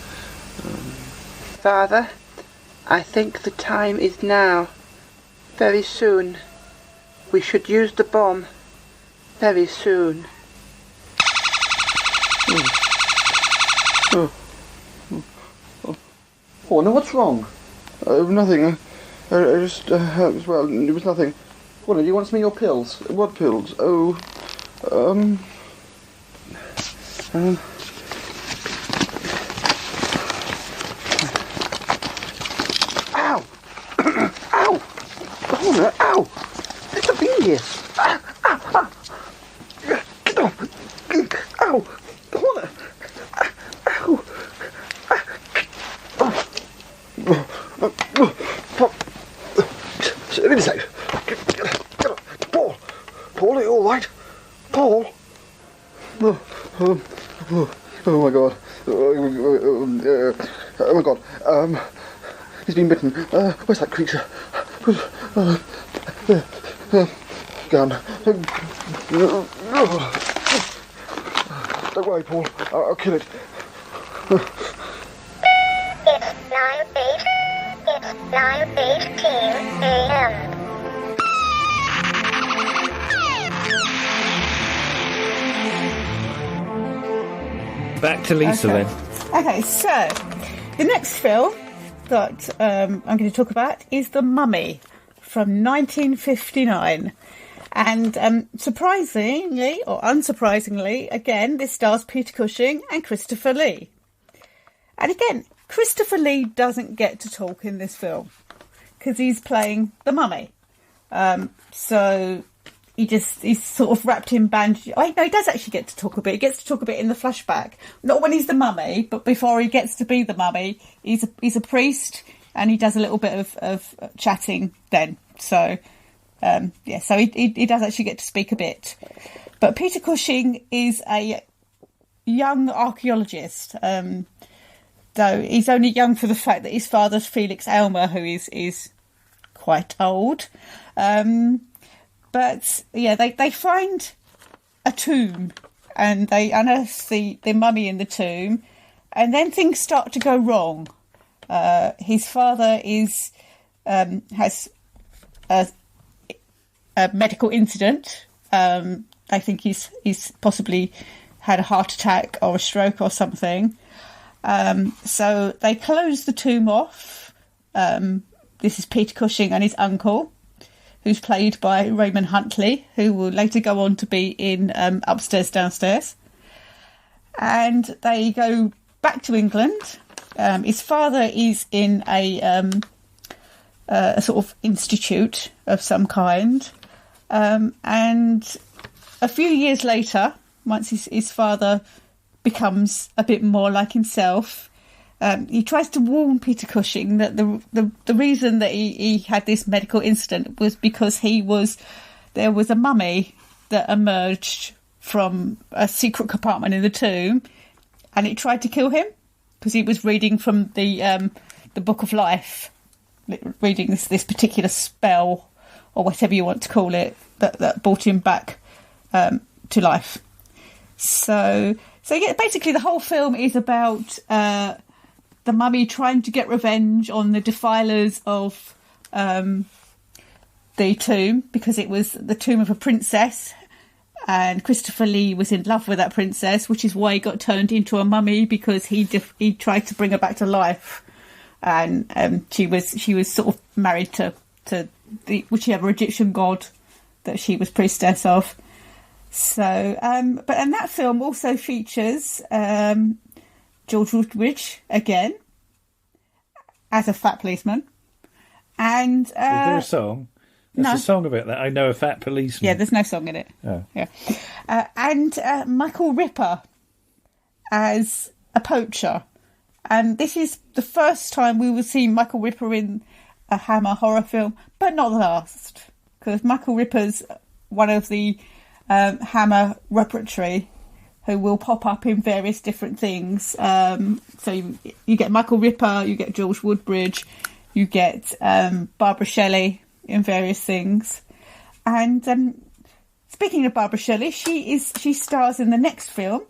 Father, I think the time is now. Very soon. We should use the bomb. Very soon. Oh, no, what's wrong? Nothing. I just, well, it was nothing. What, do you want some of your pills? What pills? Oh, Ow! Ow! Corner, ow! It's a bee here! Get off! Ow! Corner! Ow! Wait a sec. Get up. Paul! Paul, are you alright? Paul? Oh my god. Oh my god. He's been bitten. Where's that creature? Down. Don't worry, Paul. I'll kill it. It's 9:18 a.m. Back to Lisa then. Okay, so the next film that I'm going to talk about is The Mummy from 1959. And surprisingly, or unsurprisingly, again, this stars Peter Cushing and Christopher Lee. And again, Christopher Lee doesn't get to talk in this film because he's playing the mummy. So he's sort of wrapped in bandage. Oh, no, he does actually get to talk a bit. He gets to talk a bit in the flashback. Not when he's the mummy, but before he gets to be the mummy, he's a priest and he does a little bit of chatting then. So, so he does actually get to speak a bit. But Peter Cushing is a young archaeologist. Though he's only young for the fact that his father's Felix Elmer, who is quite old. But yeah, they find a tomb and they unearth the mummy in the tomb, and then things start to go wrong. His father has a medical incident. I think he's possibly had a heart attack or a stroke or something. So they close the tomb off. This is Peter Cushing and his uncle, who's played by Raymond Huntley, who will later go on to be in Upstairs, Downstairs. And they go back to England. His father is in a sort of institute of some kind. And a few years later, once his father becomes a bit more like himself, he tries to warn Peter Cushing that the reason that he had this medical incident was because there was a mummy that emerged from a secret compartment in the tomb, and it tried to kill him because he was reading from the Book of Life, reading this particular spell or whatever you want to call it that brought him back to life. So yeah, basically the whole film is about the mummy trying to get revenge on the defilers of the tomb, because it was the tomb of a princess, and Christopher Lee was in love with that princess, which is why he got turned into a mummy, because he tried to bring her back to life, and she was sort of married to the whichever Egyptian god that she was priestess of. So, and that film also features George Woodbridge again as a fat policeman, and is there a song? There's no. a song about that. I know a fat policeman. Yeah, there's no song in it. Oh. Yeah, and Michael Ripper as a poacher, and this is the first time we will see Michael Ripper in a Hammer horror film, but not the last, because Michael Ripper's one of the Hammer repertory who will pop up in various different things. So you get Michael Ripper, you get George Woodbridge, you get Barbara Shelley in various things. And speaking of Barbara Shelley, she stars in the next film,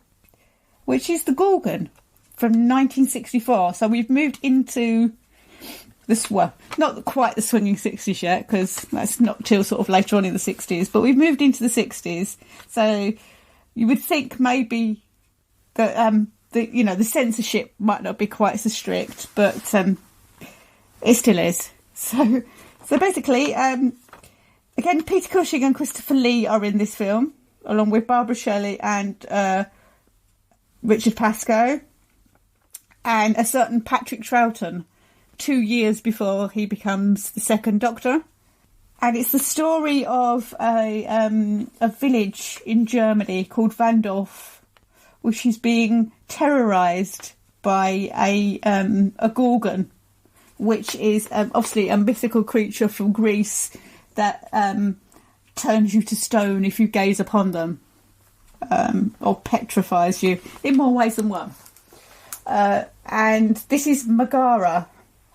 which is The Gorgon from 1964. So we've moved into this, well, not quite the swinging 60s yet, because that's not till sort of later on in the 60s, but we've moved into the 60s. So you would think maybe that the censorship might not be quite so strict, but it still is. So basically, again, Peter Cushing and Christopher Lee are in this film, along with Barbara Shelley and Richard Pascoe, and a certain Patrick Troughton, 2 years before he becomes the second Doctor. And it's the story of a village in Germany called Vandorf, which is being terrorised by a gorgon, which is obviously a mythical creature from Greece that turns you to stone if you gaze upon them, or petrifies you in more ways than one. And this is Megara,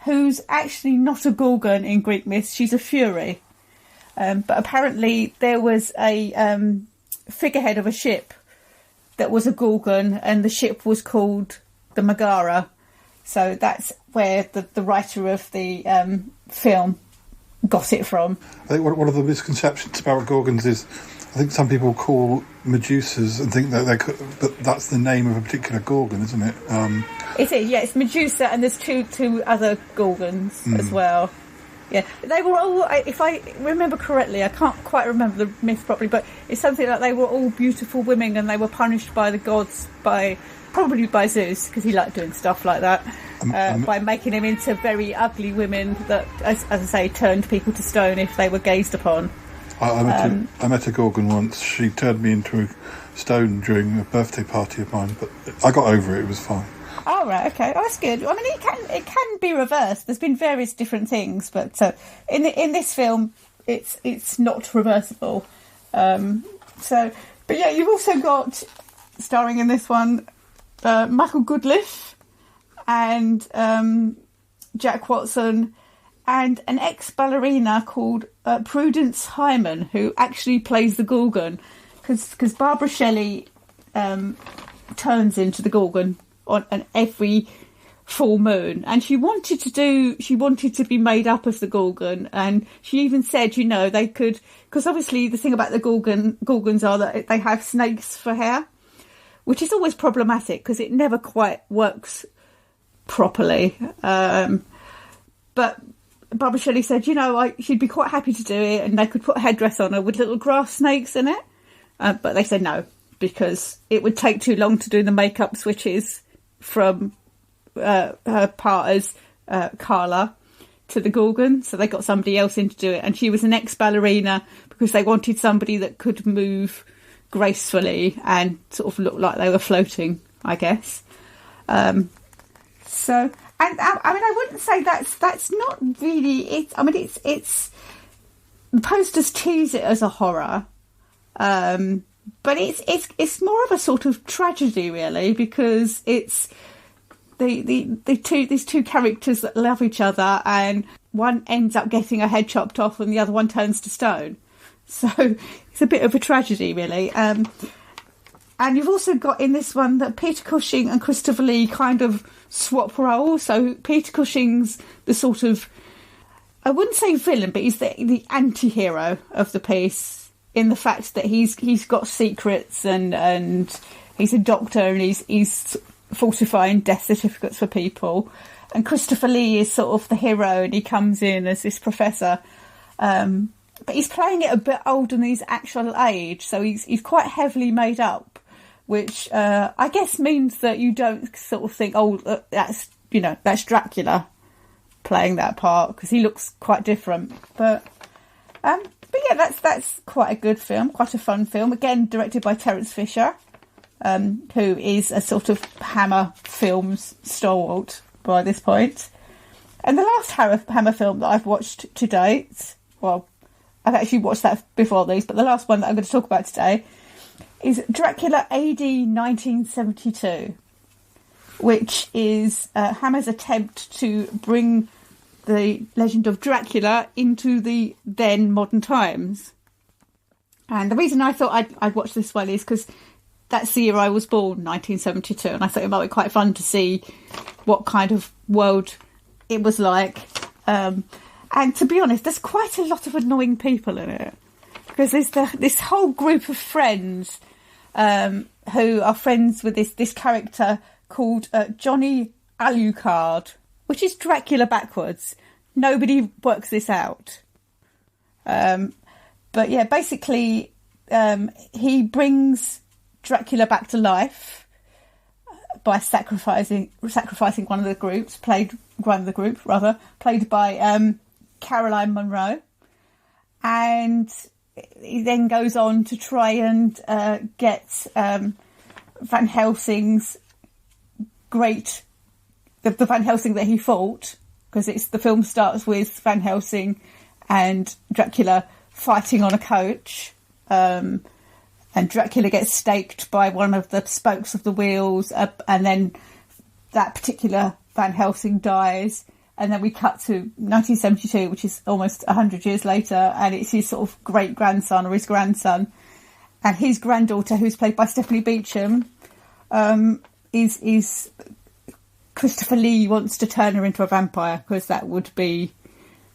who's actually not a gorgon in Greek myths, she's a fury. But apparently there was a figurehead of a ship that was a gorgon, and the ship was called the Megara. So that's where the writer of the film got it from. I think one of the misconceptions about gorgons is, I think some people call Medusas and think that but that's the name of a particular gorgon, isn't it? It is, yeah. It's Medusa, and there's two other gorgons as well. Yeah, they were all, if I remember correctly, I can't quite remember the myth properly, but it's something like they were all beautiful women, and they were punished by the gods, probably by Zeus, because he liked doing stuff like that, by making them into very ugly women that, as I say, turned people to stone if they were gazed upon. I met a gorgon once. She turned me into a stone during a birthday party of mine, but I got over it. It was fine. Oh, right, okay. Oh, that's good. I mean, it can be reversed. There's been various different things, but in this film, it's not reversible. But yeah, you've also got starring in this one Michael Goodliffe and Jack Watson and an ex-ballerina called Prudence Hyman, who actually plays the Gorgon, because Barbara Shelley turns into the Gorgon on every full moon, and she wanted to be made up as the Gorgon, and she even said, they could, because obviously the thing about the Gorgons are that they have snakes for hair, which is always problematic because it never quite works properly. But Barbara Shelley said, she'd be quite happy to do it, and they could put a headdress on her with little grass snakes in it. But they said no, because it would take too long to do the makeup switches from her part as Carla to the Gorgon. So they got somebody else in to do it. And she was an ex-ballerina because they wanted somebody that could move gracefully and sort of look like they were floating, I guess. So... And I wouldn't say that's not really it. I mean, it's the posters tease it as a horror, but it's more of a sort of tragedy, really, because it's these two characters that love each other, and one ends up getting her head chopped off, and the other one turns to stone. So it's a bit of a tragedy, really. And you've also got in this one that Peter Cushing and Christopher Lee kind of swap roles. So Peter Cushing's the sort of, I wouldn't say villain, but he's the anti-hero of the piece, in the fact that he's got secrets and he's a doctor and he's falsifying death certificates for people. And Christopher Lee is sort of the hero, and he comes in as this professor. But he's playing it a bit older than his actual age, so he's quite heavily made up, which I guess means that you don't sort of think, that's Dracula playing that part, because he looks quite different. But yeah, that's quite a good film, quite a fun film. Again, directed by Terence Fisher, who is a sort of Hammer Films stalwart by this point. And the last Hammer film that I've watched to date, well, I've actually watched that before these, but the last one that I'm going to talk about today is Dracula AD 1972, which is Hammer's attempt to bring the legend of Dracula into the then modern times. And the reason I thought I'd watch this one is because that's the year I was born, 1972, and I thought it might be quite fun to see what kind of world it was like. And to be honest, there's quite a lot of annoying people in it, because there's this whole group of friends who are friends with this character called Johnny Alucard, which is Dracula backwards. Nobody works this out. But yeah, basically, he brings Dracula back to life by sacrificing one of the groups, played by Caroline Munro, and he then goes on to try and get Van Helsing's the Van Helsing that he fought, because the film starts with Van Helsing and Dracula fighting on a coach, and Dracula gets staked by one of the spokes of the wheels, and then that particular Van Helsing dies. And then we cut to 1972, which is almost 100 years later, and it's his sort of great-grandson or his grandson. And his granddaughter, who's played by Stephanie Beacham, is Christopher Lee wants to turn her into a vampire, because that would be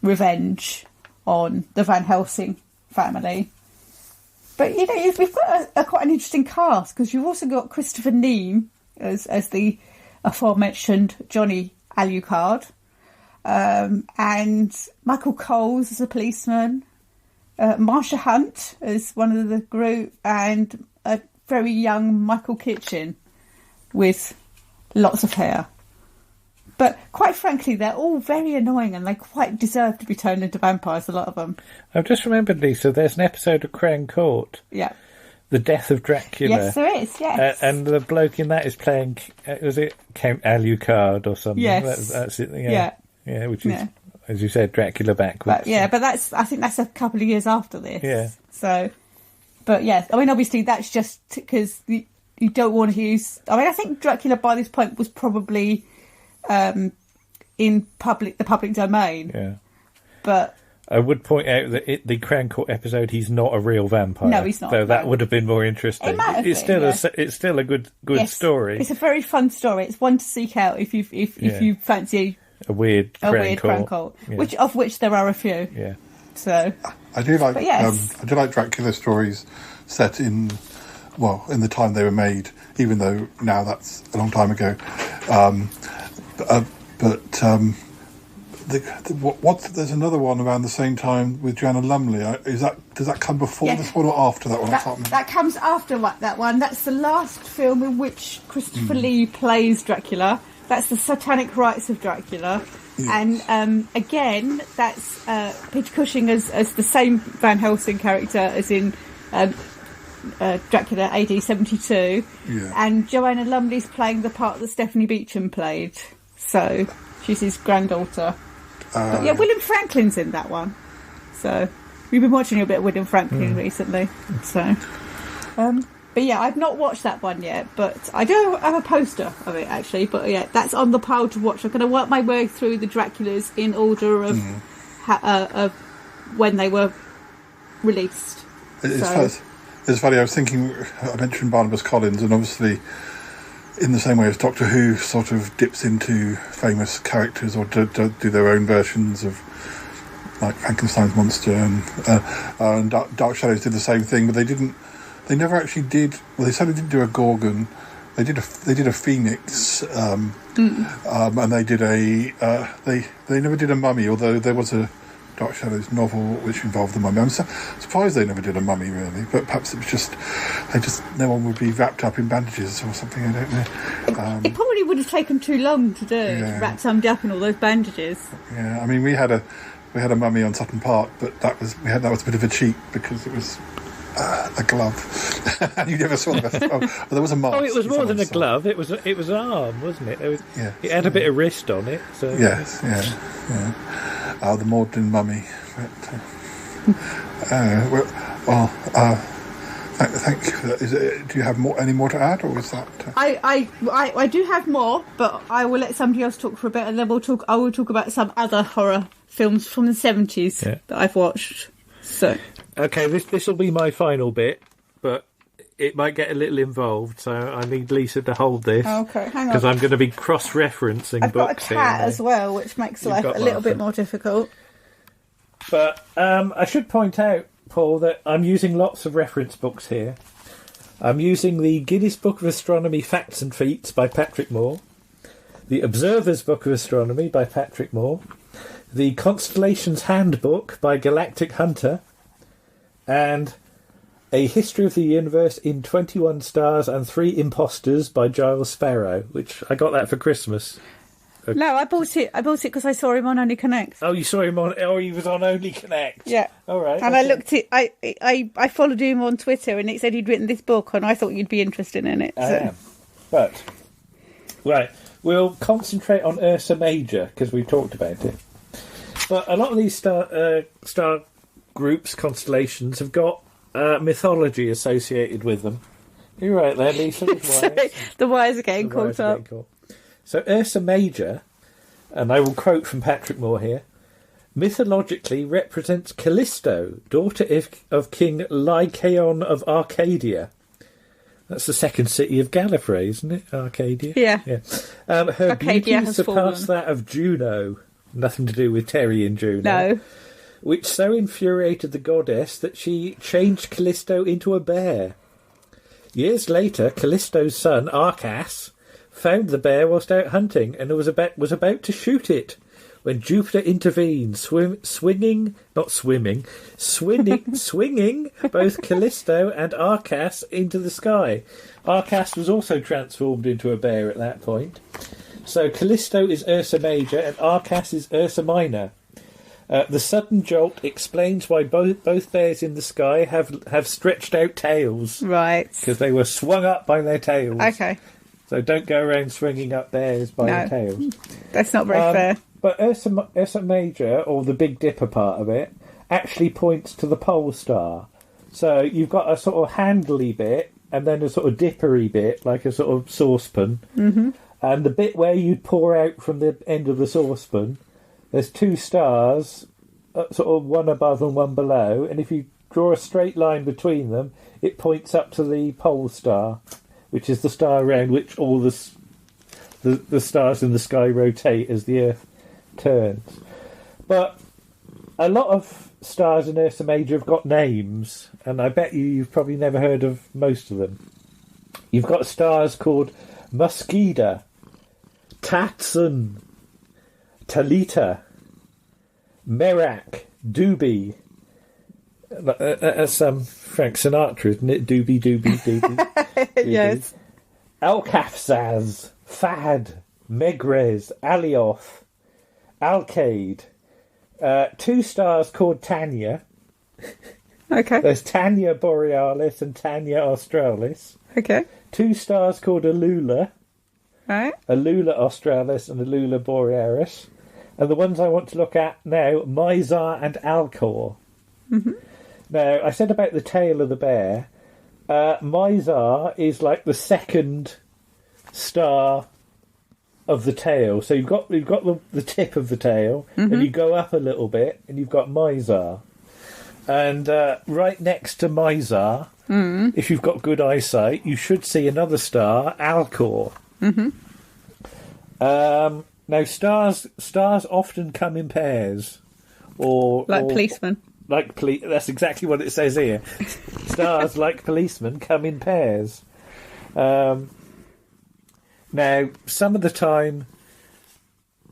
revenge on the Van Helsing family. But, we've got quite an interesting cast, because you've also got Christopher Neame as the aforementioned Johnny Alucard. And Michael Coles as a policeman, Marsha Hunt as one of the group, and a very young Michael Kitchen with lots of hair. But quite frankly, they're all very annoying, and they quite deserve to be turned into vampires, a lot of them. I've just remembered, Lisa, there's an episode of Crown Court. Yeah. The Death of Dracula. Yes, there is, yes. And the bloke in that is playing, was it Count Alucard or something? Yes. That's it, yeah. Yeah, which is, as you said, Dracula backwards. But I think that's a couple of years after this. Yeah. So, but yeah, I mean, obviously that's just because, you don't want to use. I mean, I think Dracula by this point was probably in the public domain. Yeah. But I would point out that the Crown Court episode, he's not a real vampire. No, he's not. So that would have been more interesting. It might have it's been, still it's still a good yes, story. It's a very fun story. It's one to seek out if you fancy a weird Crown Court, which there are a few. Yeah. So I do like yes. I do like Dracula stories set in the time they were made, even though now that's a long time ago. There's another one around the same time with Joanna Lumley. Does that come before this one or after that one? That comes after that one. That's the last film in which Christopher Lee plays Dracula. That's the Satanic Rites of Dracula. Yes. And again, that's Peter Cushing as the same Van Helsing character as in Dracula AD 72. Yeah. And Joanna Lumley's playing the part that Stephanie Beacham played. So she's his granddaughter. But William Franklin's in that one. So we've been watching a bit of William Franklin recently. So, but yeah, I've not watched that one yet. But I do have a poster of it actually. But yeah, that's on the pile to watch. I'm going to work my way through the Draculas in order of when they were released. It's funny. I was thinking. I mentioned Barnabas Collins, and obviously, in the same way as Doctor Who sort of dips into famous characters or do their own versions of, like Frankenstein's monster and Dark Shadows did the same thing, but they never actually did. Well, they certainly didn't do a Gorgon. They did a Phoenix, and they did they never did a Mummy, although there was a Dark Shadows novel which involved the Mummy. I'm surprised they never did a Mummy, really, but perhaps it was just no one would be wrapped up in bandages or something. I don't know. It probably would have taken too long to do, to wrap somebody up in all those bandages. Yeah, I mean, we had a Mummy on Sutton Park, but that was a bit of a cheat because it was a glove, and you never saw the rest. Well, there was a mask. Oh, it was more than a glove. It was an arm, wasn't it? It had a bit of wrist on it. So. Yes, yeah. The Magdalen Mummy. Thank you for that. Do you have any more to add, or is that? I do have more, but I will let somebody else talk for a bit, and then I will talk about some other horror films from the 70s that I've watched. So. Okay, this will be my final bit, but it might get a little involved, so I need Lisa to hold this. Okay, hang on. Because I'm going to be cross-referencing I've books got a cat here. as well, which makes life a little bit more difficult. But I should point out, Paul, that I'm using lots of reference books here. I'm using the Guinness Book of Astronomy Facts and Feats by Patrick Moore, the Observer's Book of Astronomy by Patrick Moore, the Constellations Handbook by Galactic Hunter, and A History of the Universe in 21 Stars and 3 Impostors by Giles Sparrow, which I got that for Christmas. No, I bought it because I saw him on Only Connect. Oh, you saw him on... Oh, he was on Only Connect. Yeah. All right. And I looked at... I followed him on Twitter and it said he'd written this book and I thought you'd be interested in it. I am. But, right, we'll concentrate on Ursa Major because we've talked about it. But a lot of these star groups, constellations, have got mythology associated with them. You're right there, Lisa. Sorry, the wires are getting caught up. So Ursa Major, and I will quote from Patrick Moore here, mythologically represents Callisto, daughter of King Lycaon of Arcadia. That's the second city of Gallifrey, isn't it? Arcadia? Yeah. Her Arcadia beauty surpassed that of Juno. Nothing to do with Terry and Juno. No. Which so infuriated the goddess that she changed Callisto into a bear. Years later, Callisto's son, Arcas, found the bear whilst out hunting and was about to shoot it when Jupiter intervened, swinging both Callisto and Arcas into the sky. Arcas was also transformed into a bear at that point. So Callisto is Ursa Major and Arcas is Ursa Minor. The sudden jolt explains why both bears in the sky have stretched out tails. Right. Because they were swung up by their tails. Okay. So don't go around swinging up bears by their tails. That's not very fair. But Ursa Major, or the Big Dipper part of it, actually points to the pole star. So you've got a sort of handly bit, and then a sort of dippery bit, like a sort of saucepan. Mm-hmm. And the bit where you'd pour out from the end of the saucepan, there's 2 stars, sort of one above and one below, and if you draw a straight line between them, it points up to the pole star, which is the star around which all the stars in the sky rotate as the Earth turns. But a lot of stars in Ursa Major have got names, and I bet you've probably never heard of most of them. You've got stars called Muscida, Tatson, Talita, Merak, Doobie. That's Frank Sinatra, isn't it? Doobie, doobie, doobie. Yes. Alcafzaz, Fad, Megrez, Alioth, Alcade. 2 stars called Tanya. Okay. There's Tanya Borealis and Tanya Australis. Okay. 2 stars called Alula. Right. Alula Australis and Alula Borealis. And the ones I want to look at now, Mizar and Alcor. Mm-hmm. Now, I said about the tail of the bear. Mizar is like the second star of the tail. So you've got the tip of the tail, and you go up a little bit, and you've got Mizar. And right next to Mizar, if you've got good eyesight, you should see another star, Alcor. Mm-hmm. Now, stars often come in pairs, or policemen. That's exactly what it says here. Stars, like policemen, come in pairs. Now, some of the time,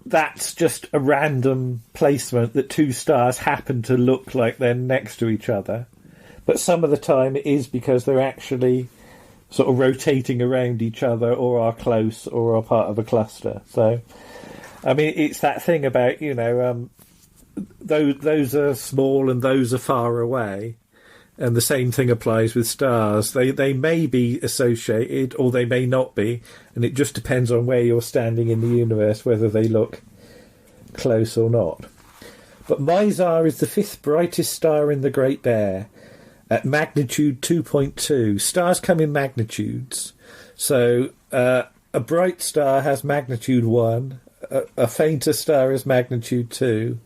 that's just a random placement that 2 stars happen to look like they're next to each other. But some of the time, it is because they're actually sort of rotating around each other, or are close, or are part of a cluster. So, I mean, it's that thing about, those are small and those are far away. And the same thing applies with stars. They may be associated, or they may not be, and it just depends on where you're standing in the universe, whether they look close or not. But Mizar is the 5th brightest star in the Great Bear, at magnitude 2.2. Stars come in magnitudes. So a bright star has magnitude 1, a fainter star is magnitude 2,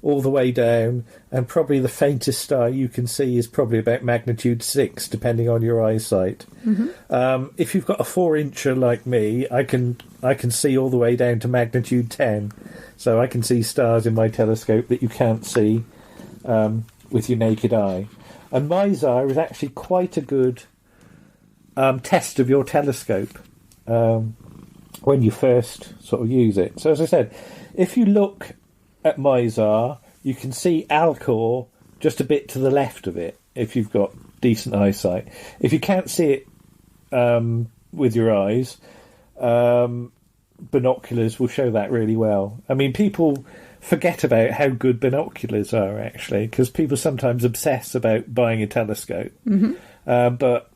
all the way down, and probably the faintest star you can see is probably about magnitude 6, depending on your eyesight. Mm-hmm. If you've got a 4-incher like me, I can see all the way down to magnitude 10. So I can see stars in my telescope that you can't see with your naked eye. And Mizar is actually quite a good test of your telescope when you first sort of use it. So as I said, if you look at Mizar, you can see Alcor just a bit to the left of it, if you've got decent eyesight. If you can't see it with your eyes, binoculars will show that really well. I mean, people forget about how good binoculars are, actually, because people sometimes obsess about buying a telescope. Mm-hmm. But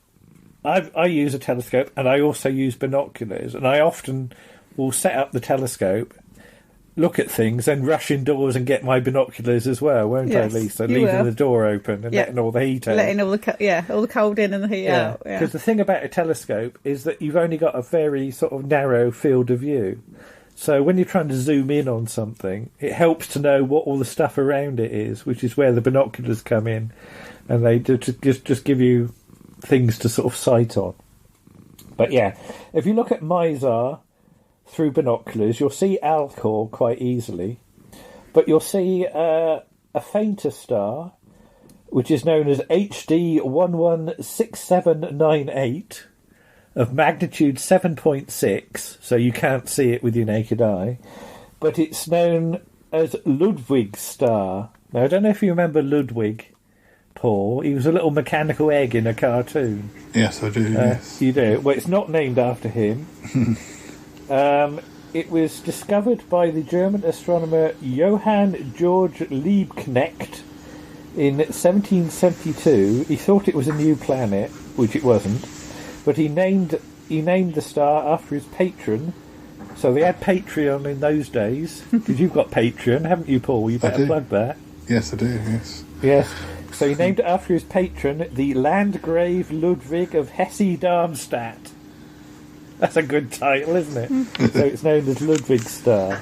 I use a telescope, and I also use binoculars, and I often will set up the telescope, look at things, and rush indoors and get my binoculars as well, won't I, Lisa? Leaving the door open and letting all the heat out. Letting all the cold in and the heat out. Yeah. Because the thing about a telescope is that you've only got a very sort of narrow field of view. So when you're trying to zoom in on something, it helps to know what all the stuff around it is, which is where the binoculars come in, and they just give you things to sort of sight on. But yeah, if you look at Mizar through binoculars, you'll see Alcor quite easily, but you'll see a fainter star, which is known as HD 116798, of magnitude 7.6, so you can't see it with your naked eye, but it's known as Ludwig's star. Now, I don't know if you remember Ludwig, Paul. He was a little mechanical egg in a cartoon. Yes, I do, yes. You do? Well, it's not named after him. It was discovered by the German astronomer Johann Georg Liebknecht in 1772. He thought it was a new planet, which it wasn't, but he named the star after his patron. So they had Patreon in those days, because you've got Patreon, haven't you, Paul? You better plug that. Yes, I do, yes. Yes. So he named it after his patron, the Landgrave Ludwig of Hesse-Darmstadt. That's a good title, isn't it? So it's known as Ludwig star.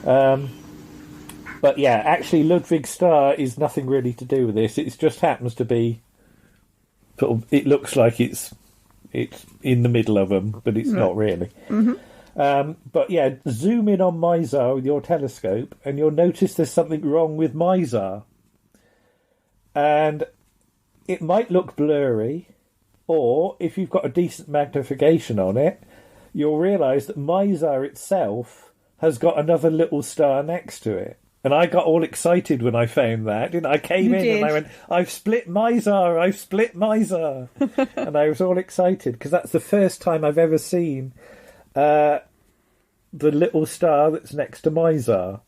But yeah, actually Ludwig star is nothing really to do with this. It just happens to be sort of, it looks like it's in the middle of them, but it's not really. But yeah, zoom in on Mizar with your telescope and you'll notice there's something wrong with Mizar. And it might look blurry, or if you've got a decent magnification on it, you'll realise that Mizar itself has got another little star next to it. And I got all excited when I found that, didn't I? I came in and I went, I've split Mizar, I've split Mizar. And I was all excited, because that's the first time I've ever seen the little star that's next to Mizar.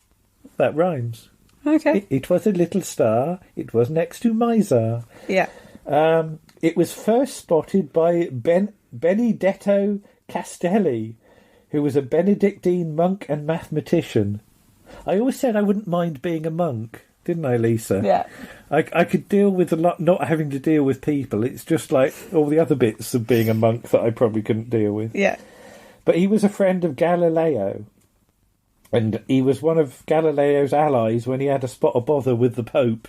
That rhymes. Okay. It was a little star. It was next to Mizar. Yeah. It was first spotted by Benedetto Castelli, who was a Benedictine monk and mathematician. I always said I wouldn't mind being a monk, didn't I, Lisa? Yeah. I could deal with a lot, not having to deal with people. It's just like all the other bits of being a monk that I probably couldn't deal with. Yeah. But he was a friend of Galileo. And he was one of Galileo's allies when he had a spot of bother with the Pope.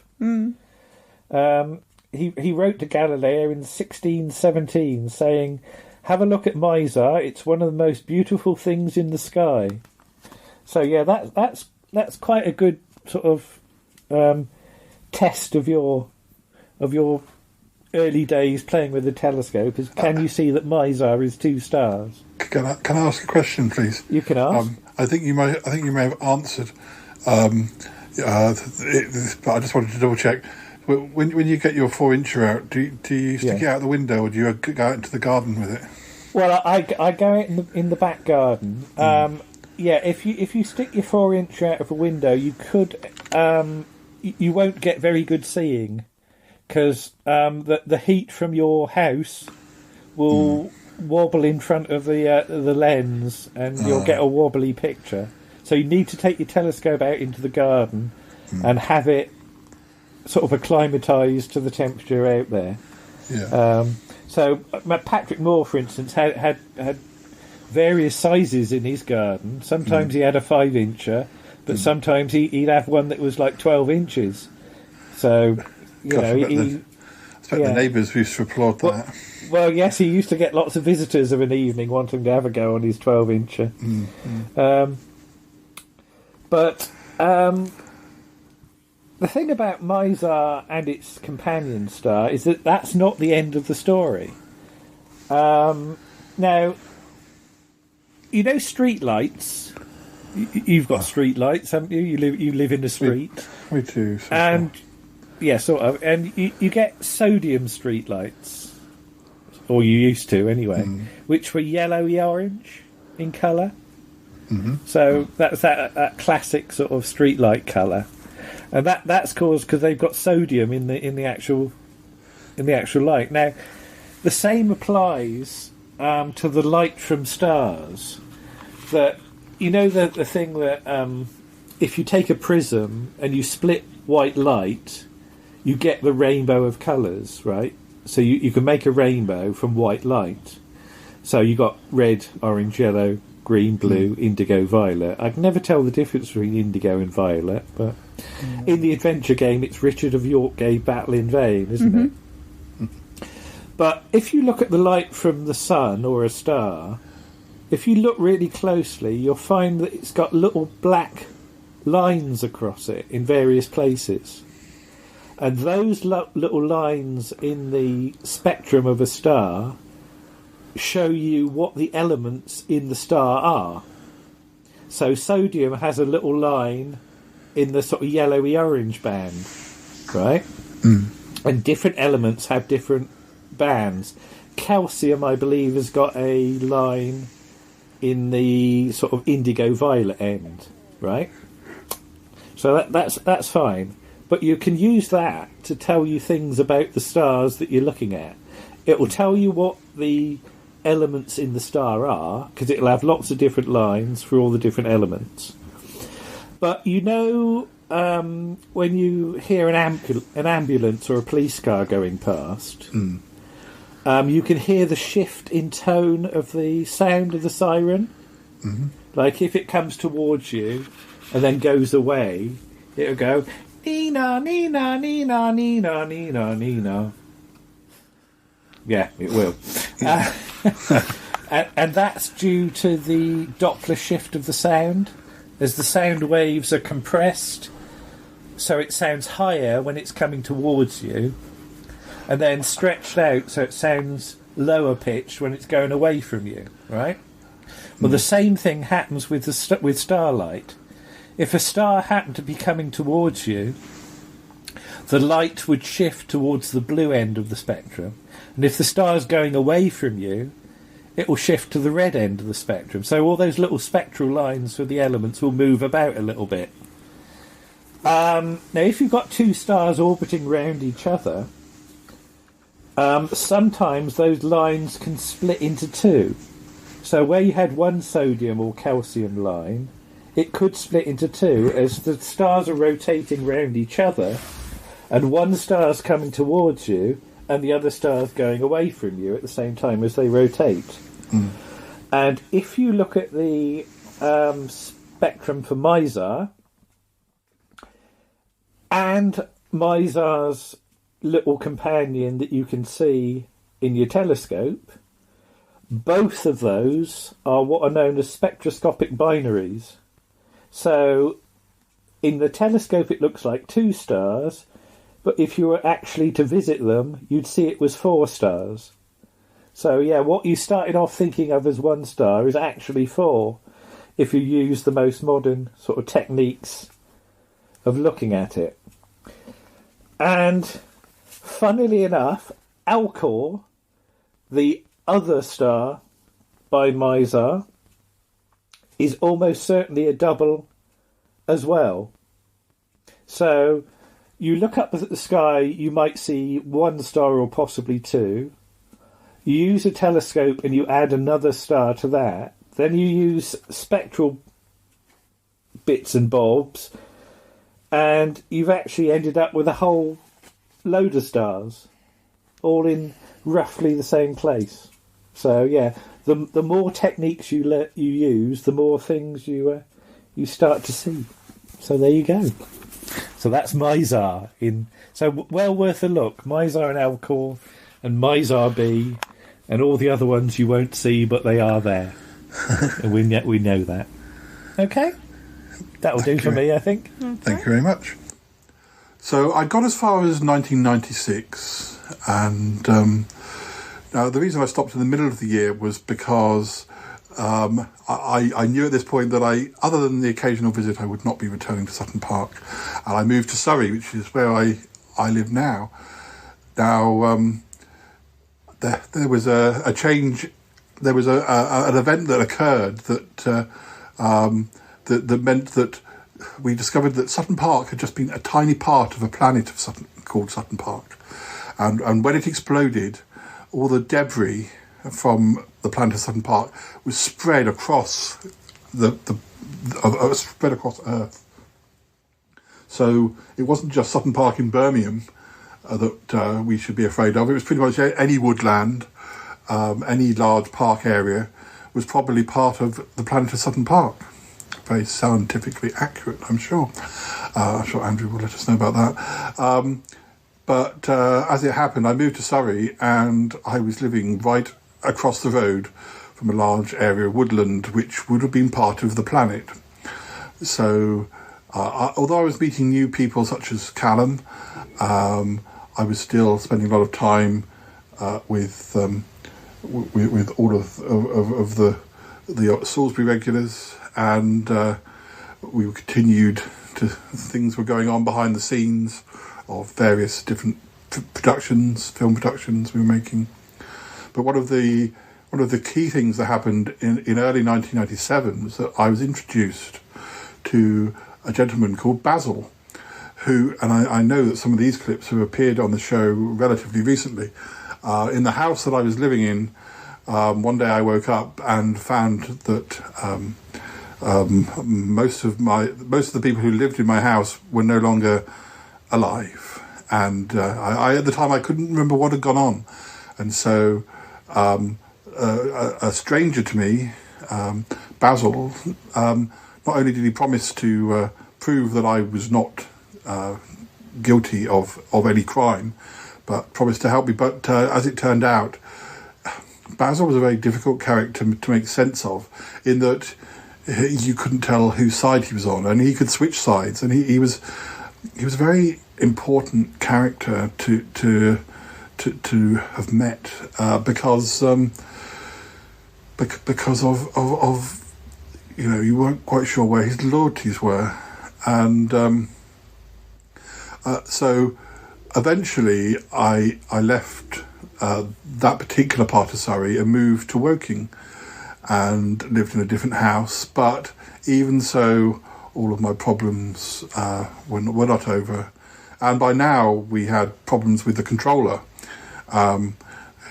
He wrote to Galileo in 1617 saying, "Have a look at Mizar. It's one of the most beautiful things in the sky." So yeah, that's quite a good sort of test of your early days playing with the telescope. Is can you see that Mizar is two stars? Can I ask a question, please? You can ask. I think you may have answered, but I just wanted to double check. When you get your 4-incher out, do you stick it out the window, or do you go out into the garden with it? Well, I go out in the back garden. Yeah, if you stick your 4-incher out of a window, you could you won't get very good seeing, because the heat from your house will wobble in front of the lens, and you'll get a wobbly picture. So you need to take your telescope out into the garden and have it sort of acclimatised to the temperature out there. Yeah. So Patrick Moore, for instance, had various sizes in his garden. Sometimes he had a 5-incher, but sometimes he'd have one that was like 12 inches. So I expect the neighbours used to applaud that. Well, yes, he used to get lots of visitors of an evening wanting to have a go on his 12-incher. But the thing about Mizar and its companion star is that that's not the end of the story. Now, you know streetlights? You've got streetlights, haven't you? You live in the street. We do. And yeah, sort of. And you get sodium streetlights, or you used to anyway, which were yellowy orange in colour. So that's that classic sort of streetlight colour, and that's caused because they've got sodium in the actual light. Now, the same applies to the light from stars. That you know the thing that if you take a prism and you split white light, you get the rainbow of colours, right? So you can make a rainbow from white light. So you got red, orange, yellow, green, blue, indigo, violet. I can never tell the difference between indigo and violet, but in the adventure game, it's Richard of York gave battle in vain, isn't it? But if you look at the light from the sun or a star, if you look really closely, you'll find that it's got little black lines across it in various places. And those little lines in the spectrum of a star show you what the elements in the star are. So sodium has a little line in the sort of yellowy orange band, right? And different elements have different bands. Calcium, I believe, has got a line in the sort of indigo violet end, right? So that's fine. But you can use that to tell you things about the stars that you're looking at. It will tell you what the elements in the star are, because it'll have lots of different lines for all the different elements. But you know when you hear an ambulance or a police car going past, you can hear the shift in tone of the sound of the siren. Mm-hmm. Like if it comes towards you and then goes away, it'll go Nina, Nina, Nina, Nina, Nina, Nina. Yeah, it will. And that's due to the Doppler shift of the sound. As the sound waves are compressed, so it sounds higher when it's coming towards you, and then stretched out so it sounds lower pitched when it's going away from you, right? Well, the same thing happens with with starlight. If a star happened to be coming towards you, the light would shift towards the blue end of the spectrum, and if the star's going away from you, it will shift to the red end of the spectrum. So all those little spectral lines for the elements will move about a little bit. Now, if you've got two stars orbiting round each other, sometimes those lines can split into two. So where you had one sodium or calcium line, it could split into two as the stars are rotating round each other, and one star's coming towards you and the other star's going away from you at the same time as they rotate. And if you look at the spectrum for Mizar and Mizar's little companion that you can see in your telescope, both of those are what are known as spectroscopic binaries. So in the telescope it looks like two stars, but if you were actually to visit them, you'd see it was four stars. So, yeah, what you started off thinking of as one star is actually four, if you use the most modern sort of techniques of looking at it. And, funnily enough, Alcor, the other star by Mizar, is almost certainly a double as well. So, you look up at the sky, you might see one star or possibly two. You use a telescope and you add another star to that. Then you use spectral bits and bobs, and you've actually ended up with a whole load of stars, all in roughly the same place. So yeah, the more techniques you use, the more things you start to see. So there you go. So that's Mizar. So well worth a look. Mizar and Alcor and Mizar B. And all the other ones you won't see, but they are there. And we know that. Okay? That'll do for me, I think. Okay. Thank you very much. So I got as far as 1996, and now the reason I stopped in the middle of the year was because I knew at this point that other than the occasional visit, I would not be returning to Sutton Park. And I moved to Surrey, which is where I live now. Now, there was a change. There was an event that occurred that meant that we discovered that Sutton Park had just been a tiny part of a planet of called Sutton Park, and when it exploded, all the debris from the planet of Sutton Park was spread across spread across Earth. So it wasn't just Sutton Park in Birmingham that we should be afraid of. It was pretty much any woodland, any large park area was probably part of the planet of Sutton Park. Very scientifically accurate, I'm sure. I'm sure Andrew will let us know about that. But as it happened, I moved to Surrey and I was living right across the road from a large area of woodland which would have been part of the planet. So although I was meeting new people such as Callum, I was still spending a lot of time with all of the Salisbury regulars, and we continued to things were going on behind the scenes of various different film productions we were making. But one of the key things that happened in early 1997 was that I was introduced to a gentleman called Basil, who, and I know that some of these clips have appeared on the show relatively recently. In the house that I was living in, one day I woke up and found that most of the people who lived in my house were no longer alive, and I at the time I couldn't remember what had gone on, and so a stranger to me, Basil, not only did he promise to prove that I was not guilty of any crime, but promised to help me. But as it turned out, Basil was a very difficult character to make sense of, in that you couldn't tell whose side he was on, and he could switch sides, and he was a very important character to have met because of you weren't quite sure where his loyalties were, and so eventually I left that particular part of Surrey and moved to Woking and lived in a different house. But even so, all of my problems were not over, and by now we had problems with the controller,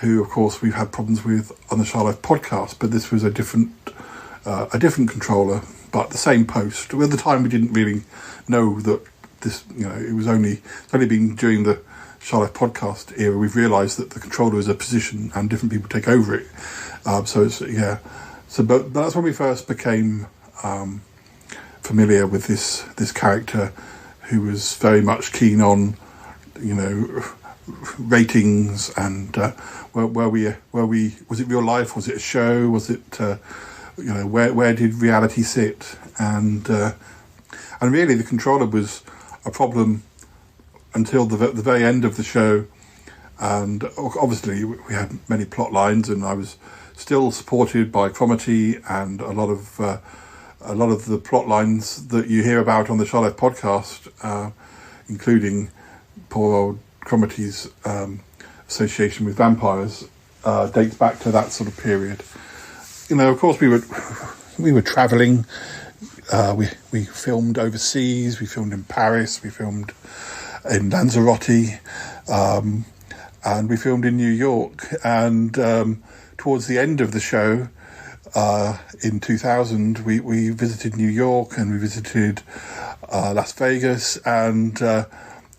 who of course we've had problems with on the Shy Life podcast, but this was a different controller, but the same post. At the time we didn't really know that this, it was only been during the Shy Life podcast era we've realised that the controller is a position and different people take over it. But that's when we first became familiar with this character, who was very much keen on, ratings and where we was it real life, was it a show, was it where did reality sit, and really the controller was a problem until the very end of the show, and obviously we had many plot lines, and I was still supported by Cromitty, and a lot of the plot lines that you hear about on the Shy Life podcast, including poor old Cromitty's association with vampires, dates back to that sort of period. Of course we were travelling. We filmed overseas. We filmed in Paris. We filmed in Lanzarote, and we filmed in New York. And towards the end of the show, in 2000, we visited New York, and we visited Las Vegas, and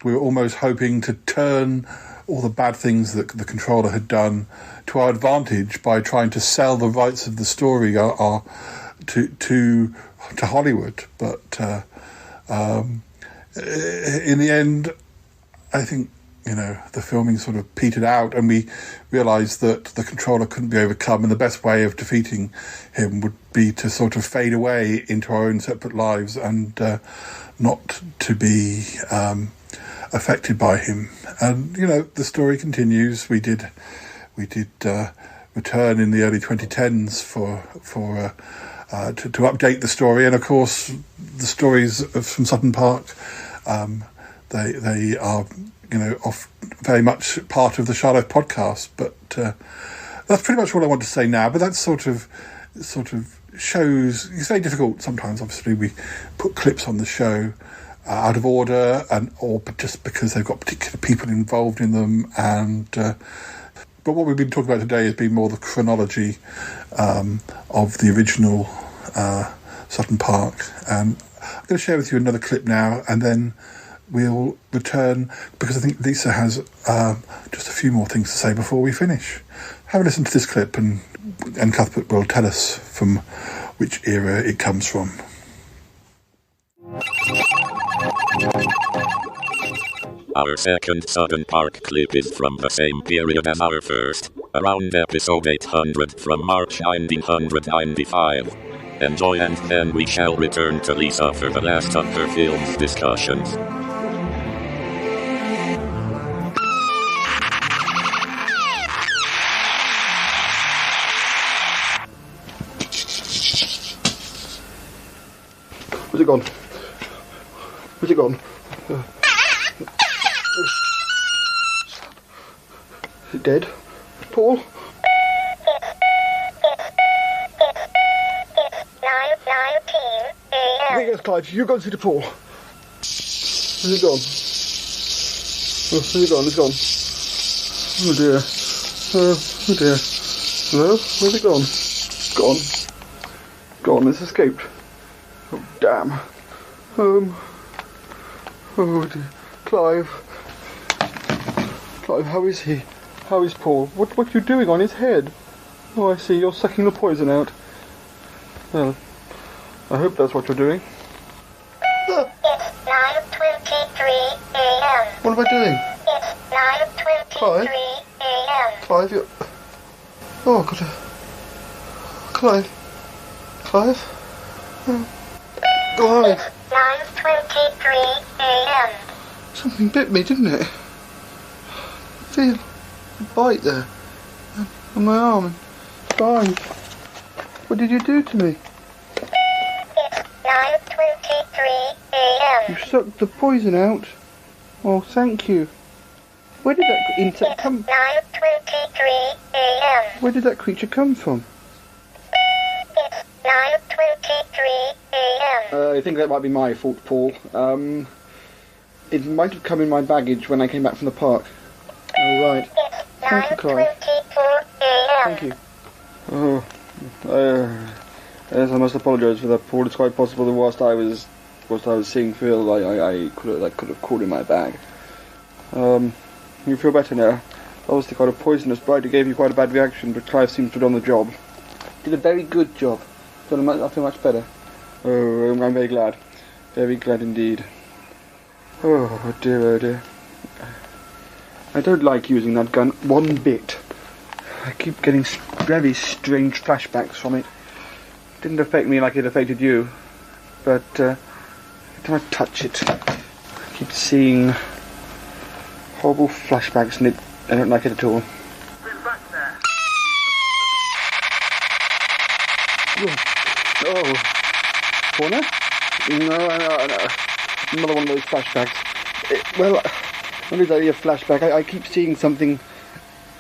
we were almost hoping to turn all the bad things that the controller had done to our advantage by trying to sell the rights of the story to Hollywood. But in the end, I think the filming sort of petered out, and we realised that the controller couldn't be overcome, and the best way of defeating him would be to sort of fade away into our own separate lives and not to be affected by him. And the story continues. We did return in the early 2010s to update the story, and of course the stories from Sutton Park, they are very much part of the Shy Life podcast. But that's pretty much all I want to say now. But that sort of shows. It's very difficult sometimes. Obviously, we put clips on the show out of order, or just because they've got particular people involved in them. And but what we've been talking about today has been more the chronology of the original Sutton Park. And I'm going to share with you another clip now, and then we'll return, because I think Lisa has just a few more things to say before we finish. Have a listen to this clip, and Cuthbert will tell us from which era it comes from. Our second Sutton Park clip is from the same period as our first, around episode 800 from March 1995. Enjoy, and then we shall return to Lisa for the last of her film's discussions. Where's it gone? Where's it gone? Is it dead? Paul? I think that's Clive. You go and see to Paul. Where's it gone? Oh, where's it gone? It's gone. Oh dear. Oh dear. No? Where's it gone? Gone. Gone. It's escaped. Oh, damn. Oh dear. Clive, how is he? How is Paul? What are you doing on his head? Oh, I see, you're sucking the poison out. Well, I hope that's what you're doing. It's 9:23 a.m. What am I doing? It's 9:23 a.m. Clive, you're... Oh, God. Clive? Clive? Oh. Clive! It's 9:23 a.m. Something bit me, didn't it? Feel a bite there. On my arm. Clive, what did you do to me? It's 9:23 a.m. You sucked the poison out. Oh, thank you. Where did that insect come? 9:23 a.m. Where did that creature come from? It's 9:23 a.m. I think that might be my fault, Paul. It might have come in my baggage when I came back from the park. Oh, right. It's Thank you, Clive. 9:24 a.m. Thank you. Oh, yes, I must apologise for that, Paul. It's quite possible that whilst I was seeing Phil, I could have caught in my bag. You feel better now? Obviously quite a poisonous bite. It gave you quite a bad reaction, but Clive seems to have done the job. Did a very good job. I feel much better. Oh, I'm very glad. Very glad indeed. Oh dear, oh dear. I don't like using that gun one bit. I keep getting very strange flashbacks from it. It didn't affect me like it affected you, but every time I touch it, I keep seeing horrible flashbacks, and I don't like it at all. Oh, Horner? No. Another one of those flashbacks. Well, not exactly a flashback. I keep seeing something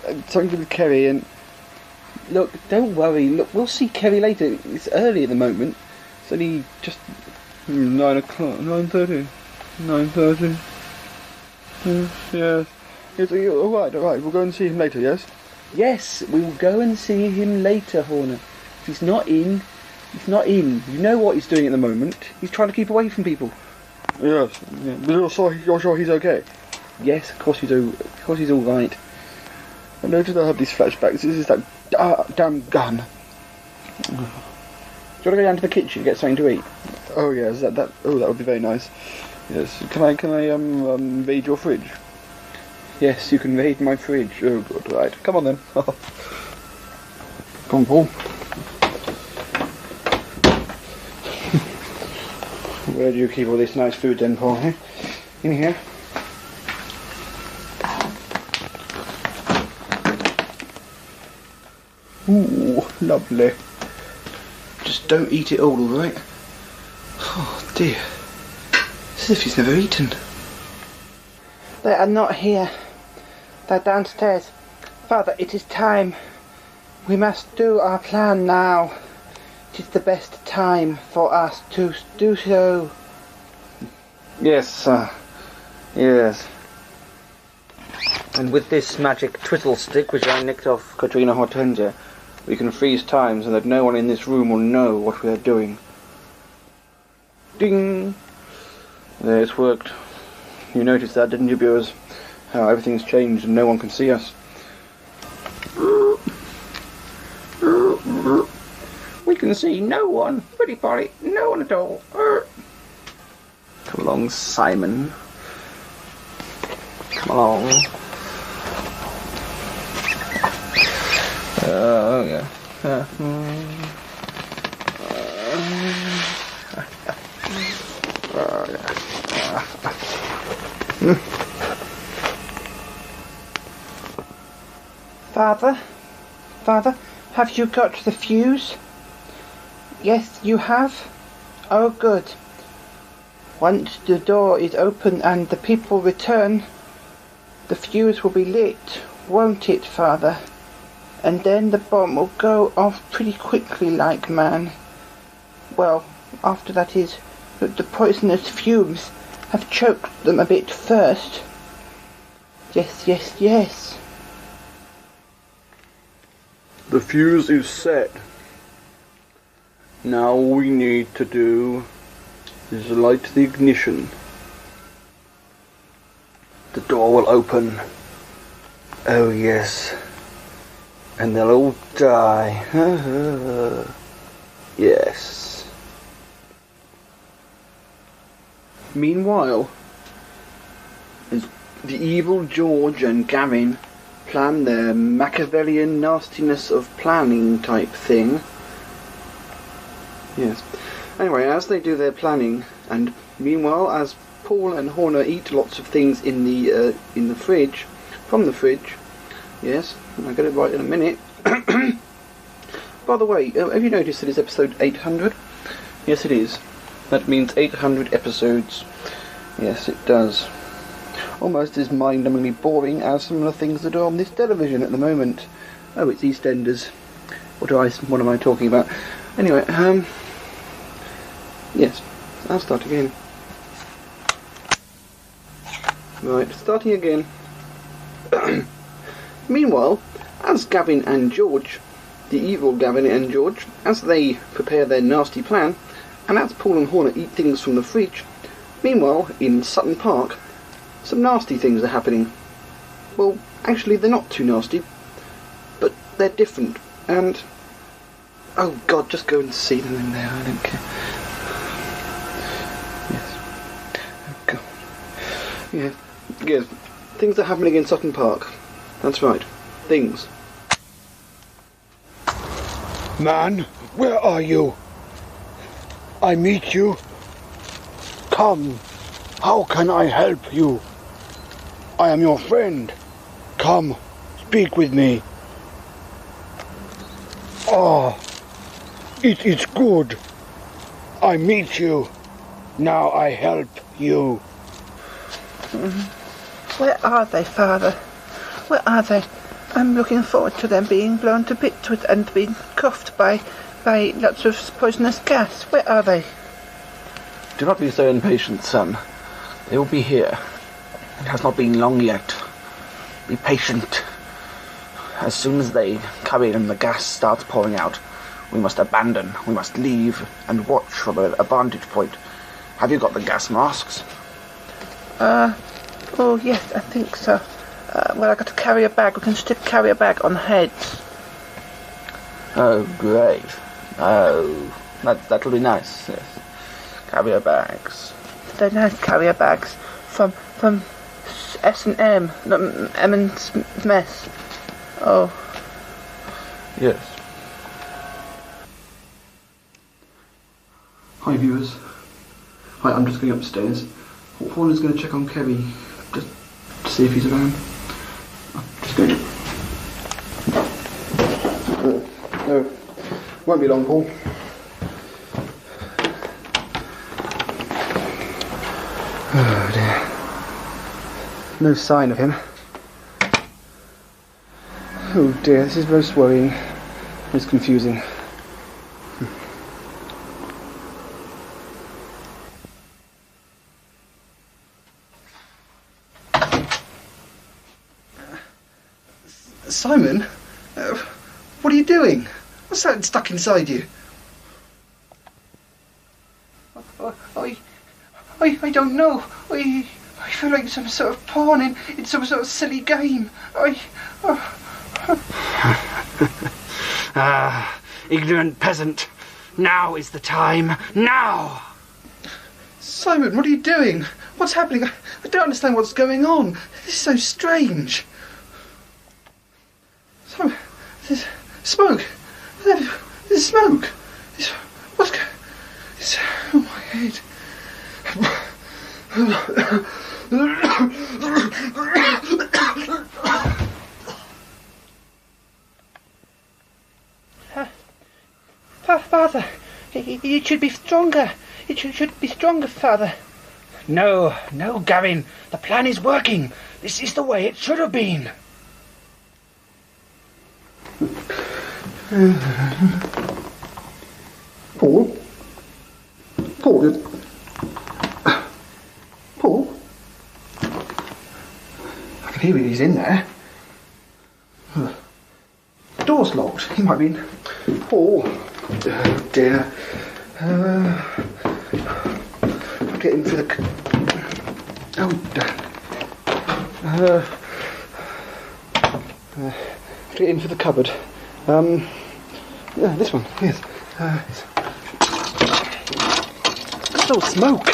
with Kerry, and look, don't worry. Look, we'll see Kerry later. It's early at the moment. It's only just 9 o'clock, 9:30. 9:30. Yes. All right. We'll go and see him later. Yes. Yes, we will go and see him later, Horner. If he's not in. You know what he's doing at the moment. He's trying to keep away from people. Yes. Yeah. But you're sure he's okay? Yes, of course he's all right. I noticed I have these flashbacks. This is that damn gun. Do you want to go down to the kitchen and get something to eat? Oh yes, that would be very nice. Yes. Can I raid your fridge? Yes, you can raid my fridge. Oh good, right. Come on then. Come on, Paul. Where do you keep all this nice food then, Paul? Eh? In here. Ooh, lovely. Just don't eat it all right? Oh dear. It's as if he's never eaten. They are not here. They're downstairs. Father, it is time. We must do our plan now. It is the best time for us to do so. Yes, sir. Yes. And with this magic twiddle stick which I nicked off Katrina Hortensia, we can freeze time so that no one in this room will know what we are doing. Ding! There, it's worked. You noticed that, didn't you, viewers? How everything's changed and no one can see us. We can see no one. Pretty Polly, no one at all. Come along, Simon. Come along. Oh, yeah. Father, have you got the fuse? Yes, you have? Oh, good. Once the door is open and the people return, the fuse will be lit, won't it, Father? And then the bomb will go off pretty quickly, like man. Well, after that is, the poisonous fumes have choked them a bit first. Yes. The fuse is set. Now all we need to do Just light the ignition. The door will open. Oh yes. And they'll all die. Yes. Meanwhile, as the evil George and Gavin plan their Machiavellian nastiness of planning type thing. Yes. Anyway, as they do their planning, and meanwhile, as Paul and Horner eat lots of things in the fridge, from the fridge. Yes, I'll get it right in a minute. By the way, have you noticed that it's episode 800? Yes, it is. That means 800 episodes. Yes, it does. Almost as mind-numbingly boring as some of the things that are on this television at the moment. Oh, it's EastEnders. What am I talking about? Anyway, yes, I'll start again. Right, starting again. Meanwhile, as Gavin and George, the evil Gavin and George, as they prepare their nasty plan, and as Paul and Horner eat things from the fridge, meanwhile, in Sutton Park, some nasty things are happening. Well, actually, they're not too nasty, but they're different, and... oh God, just go and see them in there, I don't care. Yes. Oh God. Yeah. Yes. Things are happening in Sutton Park. That's right. Things. Man, where are you? I meet you. Come. How can I help you? I am your friend. Come, speak with me. Ah, it is good. I meet you. Now I help you. Where are they, Father? Where are they? I'm looking forward to them being blown to bits with and being cuffed by lots of poisonous gas. Where are they? Do not be so impatient, son. They will be here. It has not been long yet. Be patient. As soon as they come in and the gas starts pouring out, we must abandon, we must leave and watch from a vantage point. Have you got the gas masks? Oh yes, I think so. Well, I got to carry a bag. We can stick carry a bag on heads. Oh, great. Oh, that'll be nice, yes. Carrier bags. They're nice carrier bags from S&M, M&S. Oh. Yes. Hi viewers. Hi, I'm just going upstairs. Horner's going to check on Kerry, just to see if he's around. I'm just going to... No, won't be long, Paul. Oh dear. No sign of him. Oh dear, this is most worrying. It's confusing. Simon? What are you doing? What's that stuck inside you? I don't know. I feel like some sort of pawn in some sort of silly game. Ignorant peasant. Now is the time. Now! Simon, what are you doing? What's happening? I don't understand what's going on. This is so strange. Simon, there's smoke. There's smoke. What's going on? Oh my head. Father, you should be stronger. You should be stronger, Father. No, Gavin. The plan is working. This is the way it should have been. Paul? Paul? I can hear he's in there. The door's locked. He might be in. Paul? Oh dear. put it into the... put it into the cupboard. Yeah, this one, yes. Oh, smoke!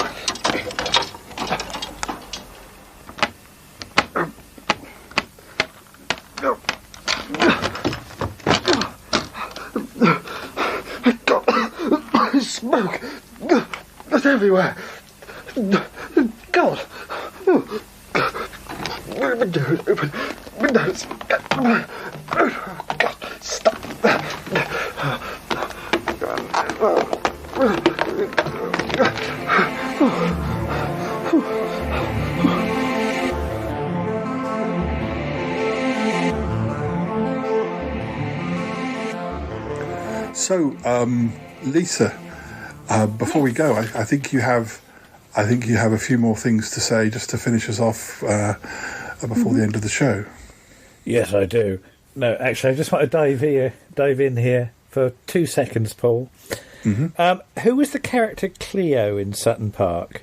Smoke! It's everywhere! God! Open windows! God, stop! So, Lisa, before we go, I think you have a few more things to say just to finish us off before the end of the show. Yes, I do. No, actually, I just want to dive in here for 2 seconds, Paul. Mm-hmm. Who was the character Cleo in Sutton Park?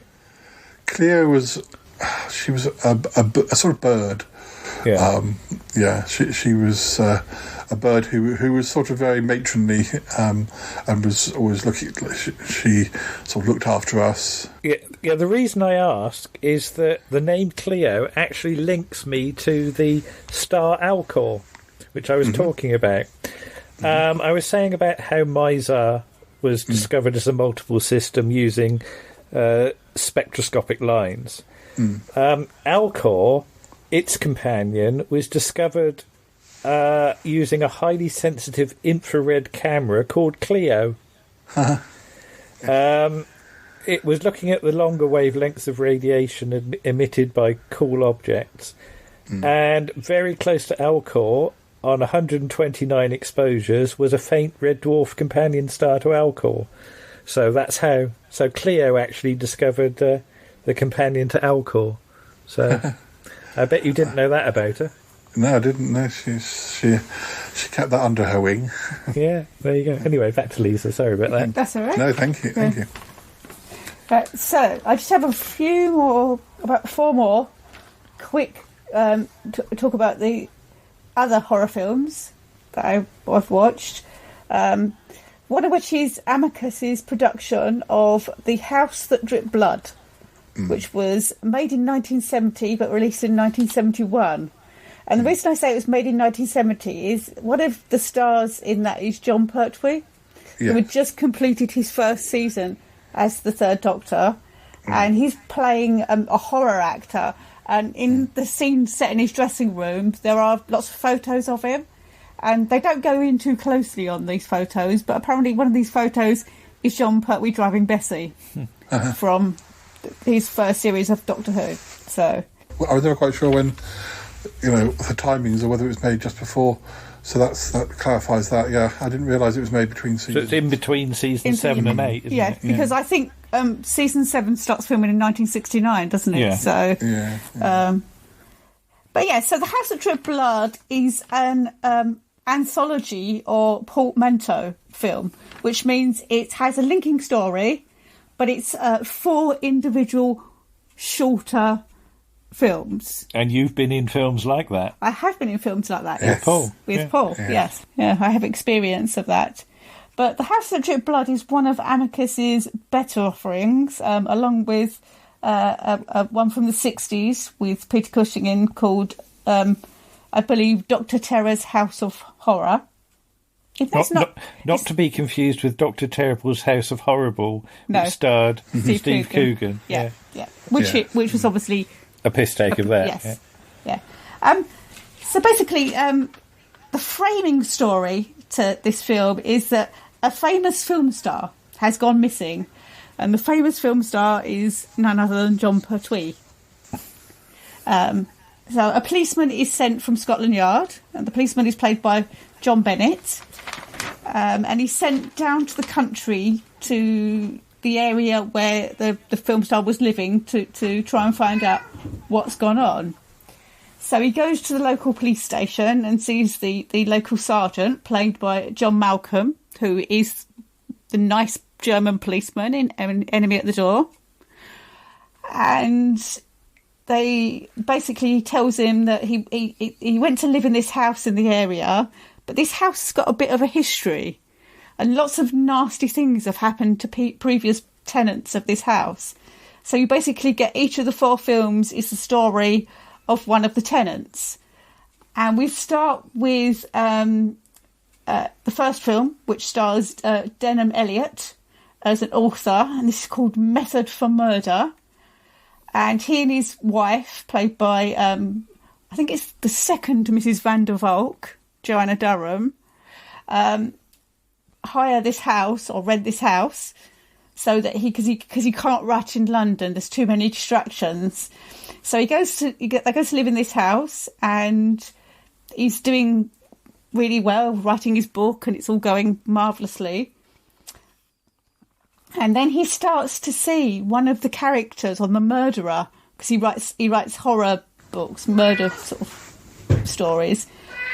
Cleo was a sort of bird. Yeah. She was a bird who was sort of very matronly and was always looking. She sort of looked after us. Yeah. The reason I ask is that the name Cleo actually links me to the star Alcor, which I was talking about. I was saying about how Mizar was discovered as a multiple system using spectroscopic lines. Alcor, its companion, was discovered using a highly sensitive infrared camera called Cleo. It was looking at the longer wavelengths of radiation emitted by cool objects. And very close to Alcor, on 129 exposures, was a faint red dwarf companion star to Alcor. So that's how... So Cleo actually discovered the companion to Alcor. So I bet you didn't know that about her. No, I didn't know. She kept that under her wing. Yeah, there you go. Anyway, back to Lisa. Sorry about that. That's all right. No, thank you. Thank you. Right, so I just have about 4 more quick talk about the other horror films that I've watched. One of which is Amicus's production of The House That Dripped Blood, which was made in 1970 but released in 1971. And the reason I say it was made in 1970 is one of the stars in that is John Pertwee, who had just completed his first season as the Third Doctor, and he's playing a horror actor. And in the scene set in his dressing room, there are lots of photos of him, and they don't go in too closely on these photos, but apparently one of these photos is John Pertwee driving Bessie from his first series of Doctor Who. So I was never quite sure when, the timings, or whether it was made just before. So that clarifies that. Yeah, I didn't realise it was made between seasons. So it's in between season 7 and 8, isn't it? Because I think season 7 starts filming in 1969, doesn't it? Yeah. So, yeah. But yeah, so The House That Dripped Blood is an anthology or portmanteau film, which means it has a linking story, but it's 4 individual shorter films. And you've been in films like that. I have been in films like that. With Paul. With Paul, yes. Yeah, I have experience of that. But The House That Dripped Blood is one of Amicus's better offerings, along with one from the 60s with Peter Cushing in called, I believe, Dr. Terror's House of Horror. Not to be confused with Dr. Terrible's House of Horrible, which starred Steve Coogan. Yeah. Which was obviously a piss take of that. Yes. Yeah. So basically, the framing story to this film is that a famous film star has gone missing, and the famous film star is none other than John Pertwee. So a policeman is sent from Scotland Yard, and the policeman is played by John Bennett, and he's sent down to the country to the area where the film star was living to try and find out what's gone on. So he goes to the local police station and sees the local sergeant, played by John Malcolm, who is the nice German policeman in Enemy at the Door. and they basically tells him that he went to live in this house in the area, but this house has got a bit of a history, and lots of nasty things have happened to previous tenants of this house. So you basically get each of the 4 films is the story of one of the tenants. And we start with the first film, which stars Denham Elliott as an author, and this is called Method for Murder. And he and his wife, played by, I think it's the second Mrs. Van der Valk, Joanna Durham, hire this house or rent this house so that because he can't write in London, there's too many distractions. So they goes to live in this house, and he's doing really well, writing his book, and it's all going marvellously. And then he starts to see one of the characters on The Murderer, because he writes horror books, murder sort of stories,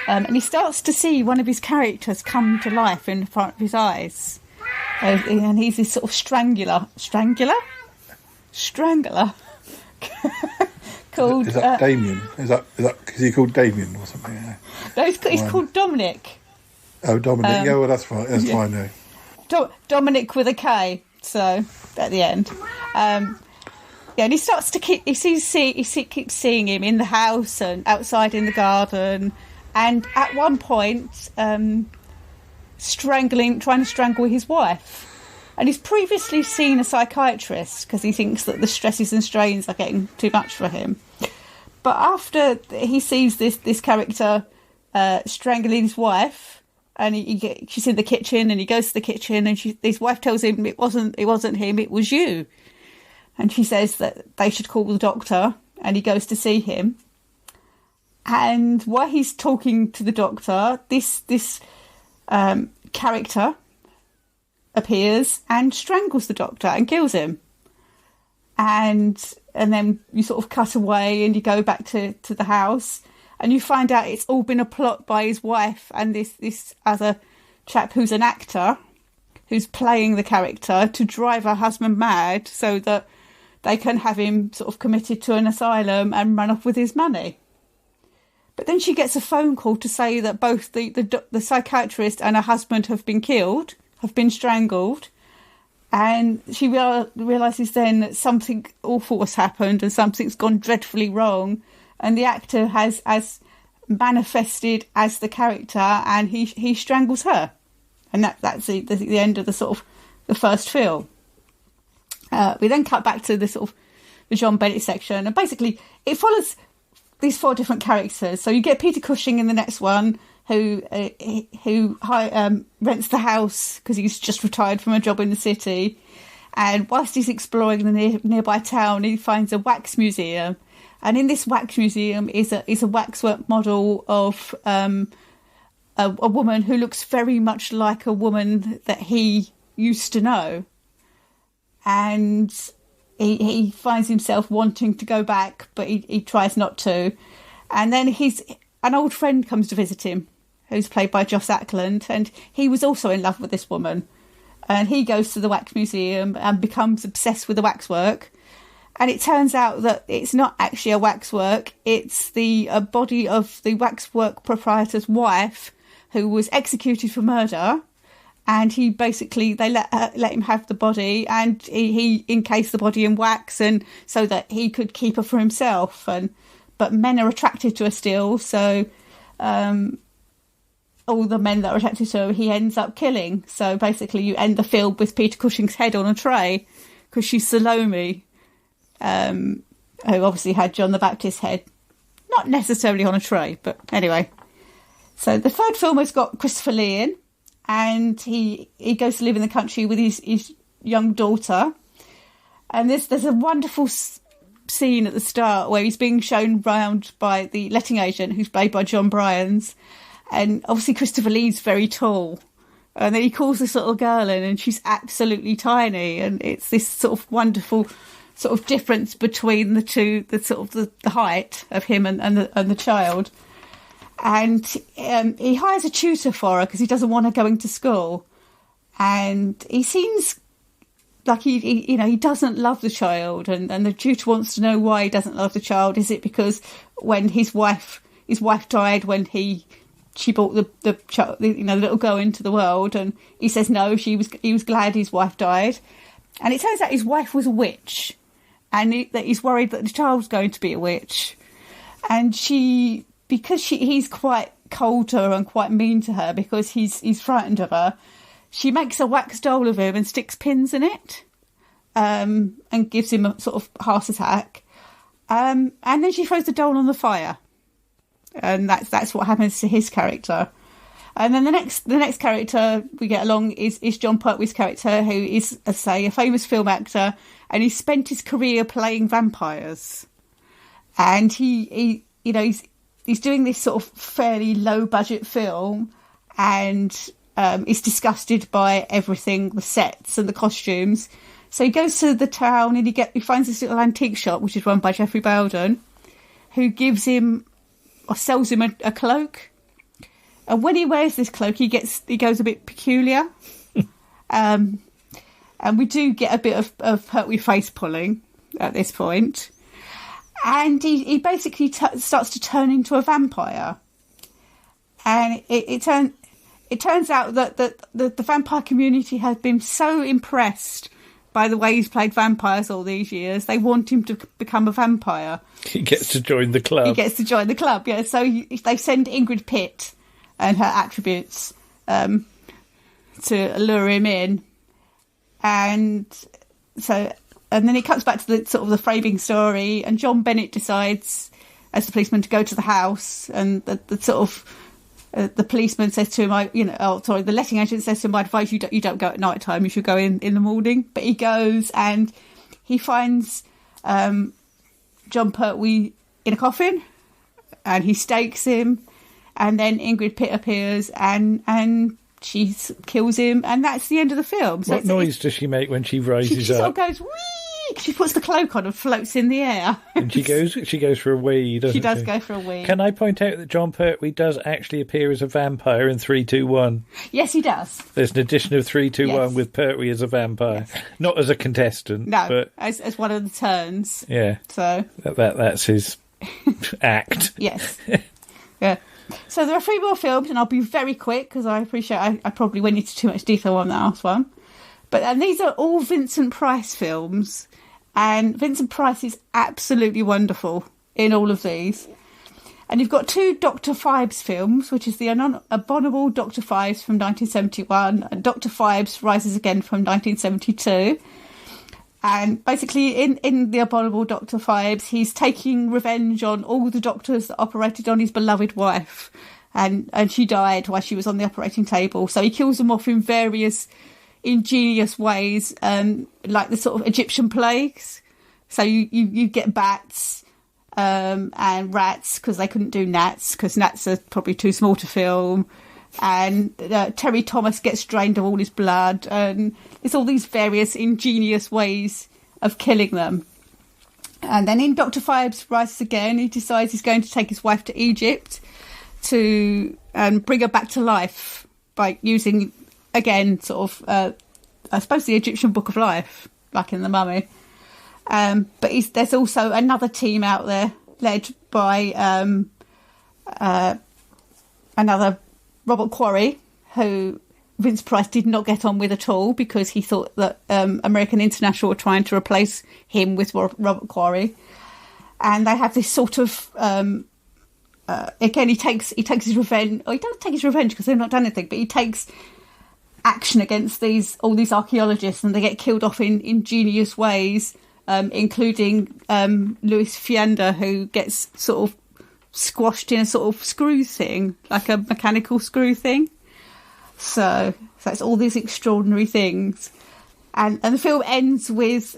and he starts to see one of his characters come to life in front of his eyes, and he's this sort of strangler called. Is that Damien? Is he called Damien or something? Yeah. No, he's called Dominic. Oh, Dominic. Yeah, well, that's fine. That's fine now. Dominic with a K. So at the end, and he starts to keeps seeing him in the house and outside in the garden, and at one point, trying to strangle his wife. And he's previously seen a psychiatrist because he thinks that the stresses and strains are getting too much for him. But after he sees this character strangling his wife, and she's in the kitchen, and he goes to the kitchen, and his wife tells him it wasn't him, it was you. And she says that they should call the doctor, and he goes to see him. And while he's talking to the doctor, this character appears and strangles the doctor and kills him. And then you sort of cut away and you go back to the house, and you find out it's all been a plot by his wife and this other chap who's an actor who's playing the character to drive her husband mad so that they can have him sort of committed to an asylum and run off with his money. But then she gets a phone call to say that both the psychiatrist and her husband have been killed, have been strangled, and she realises then that something awful has happened and something's gone dreadfully wrong, and the actor has manifested as the character, and he strangles her, and that's the end of the sort of the first film. We then cut back to the sort of the John Bennett section, and basically it follows these 4 different characters. So you get Peter Cushing in the next one, who rents the house because he's just retired from a job in the city, and whilst he's exploring the nearby town, he finds a wax museum. And in this wax museum is a waxwork model of a woman who looks very much like a woman that he used to know. And he finds himself wanting to go back, but he tries not to. And then an old friend comes to visit him, who's played by Joss Ackland, and he was also in love with this woman. And he goes to the wax museum and becomes obsessed with the waxwork. And it turns out that it's not actually a waxwork, it's the body of the waxwork proprietor's wife, who was executed for murder. And they let him have the body, and he encased the body in wax, and so that he could keep her for himself. But men are attracted to her still, so all the men that are attracted to her, he ends up killing. So basically, you end the film with Peter Cushing's head on a tray, because she's Salome, who obviously had John the Baptist's head, not necessarily on a tray, but anyway. So the third film has got Christopher Lee in, and he goes to live in the country with his young daughter. And there's a wonderful scene at the start where he's being shown round by the letting agent, who's played by John Bryans. And obviously Christopher Lee's very tall. And then he calls this little girl in, and she's absolutely tiny. And it's this sort of wonderful sort of difference between the two, the sort of the height of him and the child. And he hires a tutor for her because he doesn't want her going to school. And he seems like he doesn't love the child, and the tutor wants to know why he doesn't love the child. Is it because when his wife died when she brought the child, the little girl into the world? And he says no, he was glad his wife died. And it turns out his wife was a witch, and that he's worried that the child's going to be a witch. And he's quite cold to her and quite mean to her because he's frightened of her. She makes a wax doll of him and sticks pins in it, and gives him a sort of heart attack. And then she throws the doll on the fire, and that's what happens to his character. And then the next character we get along is John Pertwee's character, who is, as I say, a famous film actor, and he spent his career playing vampires. And he's doing this sort of fairly low budget film, and is disgusted by everything, the sets and the costumes. So he goes to the town and he finds this little antique shop, which is run by Jeffrey Belden, who gives him or sells him a cloak. And when he wears this cloak, he goes a bit peculiar. And we do get a bit of Pertwee face pulling at this point. And he basically starts to turn into a vampire. And it turns out that the vampire community has been so impressed by the way he's played vampires all these years, they want him to become a vampire. He gets to join the club. Yeah. So they send Ingrid Pitt and her attributes to lure him in. And then it cuts back to the sort of the framing story, and John Bennett decides, as the policeman, to go to the house, and the sort of the policeman says to him, the letting agent says to him, I advise you don't go at night time, you should go in the morning. But he goes and he finds John Pertwee in a coffin, and he stakes him, and then Ingrid Pitt appears and she kills him, and that's the end of the film. So what noise does she make when she rises she up? Sort of goes, whee! She puts the cloak on and floats in the air. And she goes for a wee, doesn't she? She does go for a wee. Can I point out that John Pertwee does actually appear as a vampire in 3-2-1? Yes, he does. There's an edition of 3-2-1 with Pertwee as a vampire. Yes. Not as a contestant. No, but as one of the turns. Yeah. So that's his act. Yes. Yeah. So there are 3 more films, and I'll be very quick because I appreciate I probably went into too much detail on the last one. But these are all Vincent Price films, and Vincent Price is absolutely wonderful in all of these. And you've got 2 Dr. Phibes films, which is the Abominable Dr. Phibes from 1971 and Dr. Phibes Rises Again from 1972. And basically, in The Abominable Dr. Phibes, he's taking revenge on all the doctors that operated on his beloved wife. And she died while she was on the operating table. So he kills them off in various ingenious ways, like the sort of Egyptian plagues. So you get bats and rats, because they couldn't do gnats, because gnats are probably too small to film. And Terry Thomas gets drained of all his blood, and there's all these various ingenious ways of killing them. And then in Dr. Phibes Rises Again, he decides he's going to take his wife to Egypt to bring her back to life by using, again, sort of, I suppose, the Egyptian Book of Life, like in The Mummy. But there's also another team out there led by another Robert Quarry, who Vince Price did not get on with at all, because he thought that American International were trying to replace him with Robert Quarry. And they have this sort of again, he takes his revenge. Or he doesn't take his revenge because they've not done anything, but he takes action against all these archaeologists, and they get killed off in ingenious ways, including Louis Fiander, who gets sort of squashed in a sort of screw thing, like a mechanical screw thing. So it's all these extraordinary things. And the film ends with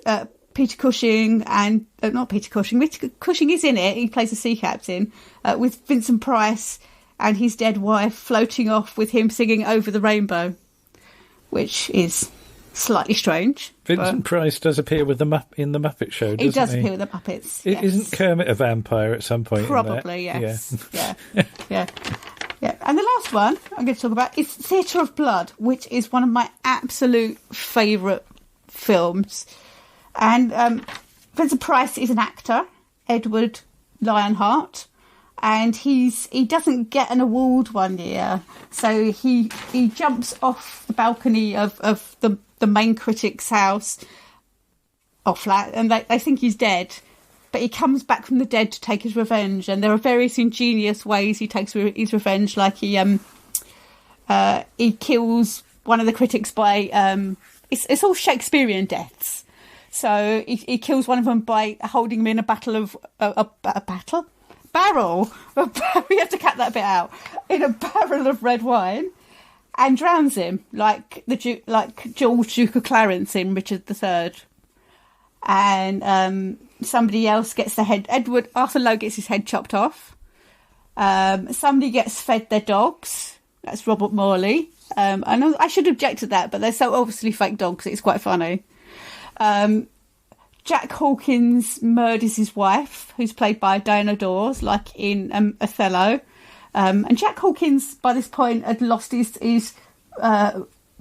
Peter Cushing and... not Peter Cushing. Peter Cushing is in it. He plays a sea captain. With Vincent Price and his dead wife floating off with him singing Over the Rainbow, which is slightly strange. Vincent Price does appear with in the Muppet Show, doesn't he? He does appear with the Muppets, yes. Isn't Kermit a vampire at some point? Probably, yes. Yeah. And the last one I'm going to talk about is Theatre of Blood, which is one of my absolute favourite films. And Vincent Price is an actor, Edward Lionheart, and he doesn't get an award one year, so he jumps off the balcony of the main critic's house or flat, and they think he's dead. But he comes back from the dead to take his revenge, and there are various ingenious ways he takes his revenge. Like he kills one of the critics by it's all Shakespearean deaths. So he kills one of them by holding him in a barrel. We have to cut that bit out. In a barrel of red wine, and drowns him like George, Duke of Clarence in Richard III. And somebody else gets the head. Arthur Lowe gets his head chopped off. Somebody gets fed their dogs. That's Robert Morley. I know I should object to that, but they're so obviously fake dogs. It's quite funny. Jack Hawkins murders his wife, who's played by Diana Dors, like in Othello. And Jack Hawkins, by this point, had lost his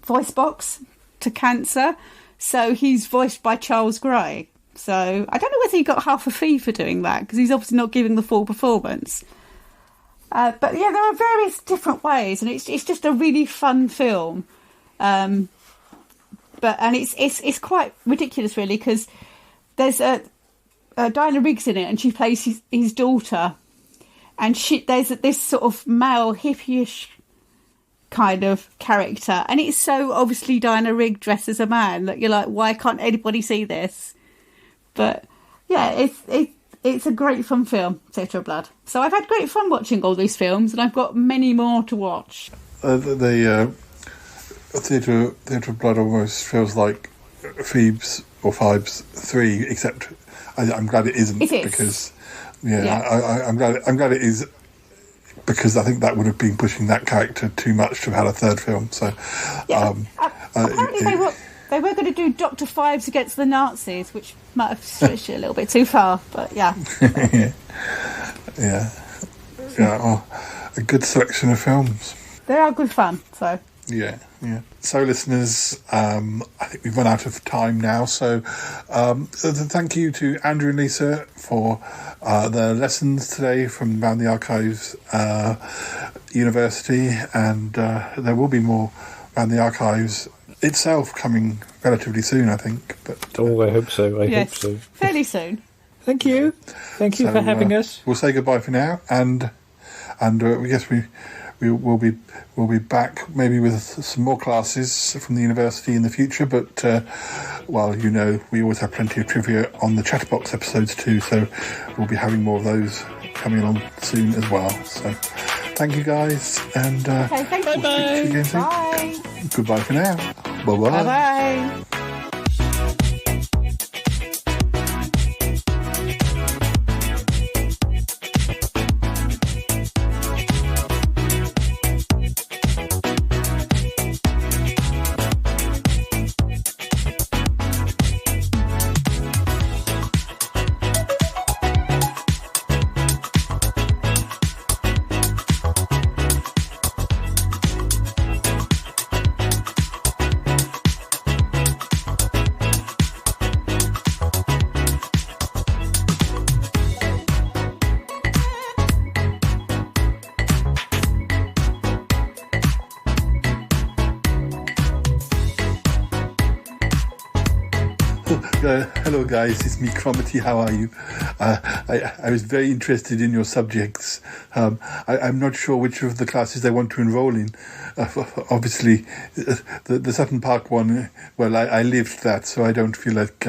voice box to cancer. So he's voiced by Charles Gray. So I don't know whether he got half a fee for doing that, because he's obviously not giving the full performance. But yeah, there are various different ways, and it's just a really fun film. And it's quite ridiculous, really, because there's Diana Riggs in it, and she plays his daughter, and there's this sort of male hippie-ish kind of character, and it's so obviously Diana Rigg dressed as a man that you're like, why can't anybody see this? But yeah, it's a great fun film, Theatre of Blood. So I've had great fun watching all these films, and I've got many more to watch. The Theatre of Blood almost feels like Phoebes or Fibes 3, except I'm glad it isn't. It is. Because I'm glad it is, because I think that would have been pushing that character too much to have had a third film. So apparently they were going to do Dr. Fives against the Nazis, which might have stretched it a little bit too far, but yeah. yeah. Well, a good selection of films. They are good fun, so. Yeah. So, listeners, I think we've run out of time now. So, thank you to Andrew and Lisa for their lessons today from Round the Archives University, and there will be more Round the Archives itself coming relatively soon, I think. But I hope so. I hope so. Fairly soon. Thank you. Thank you for having us. We'll say goodbye for now, and we guess we'll be back maybe with some more classes from the university in the future. But we always have plenty of trivia on the Chatterbox episodes too, so we'll be having more of those coming along soon as well. So thank you guys, and okay, thank you. We'll speak to you again soon. Bye. Goodbye for now. Bye-bye. Bye-bye. Hello guys, it's me, Cromitty. How are you? I was very interested in your subjects. I'm not sure which of the classes I want to enroll in. Obviously, the Sutton Park one, well, I lived that, so I don't feel like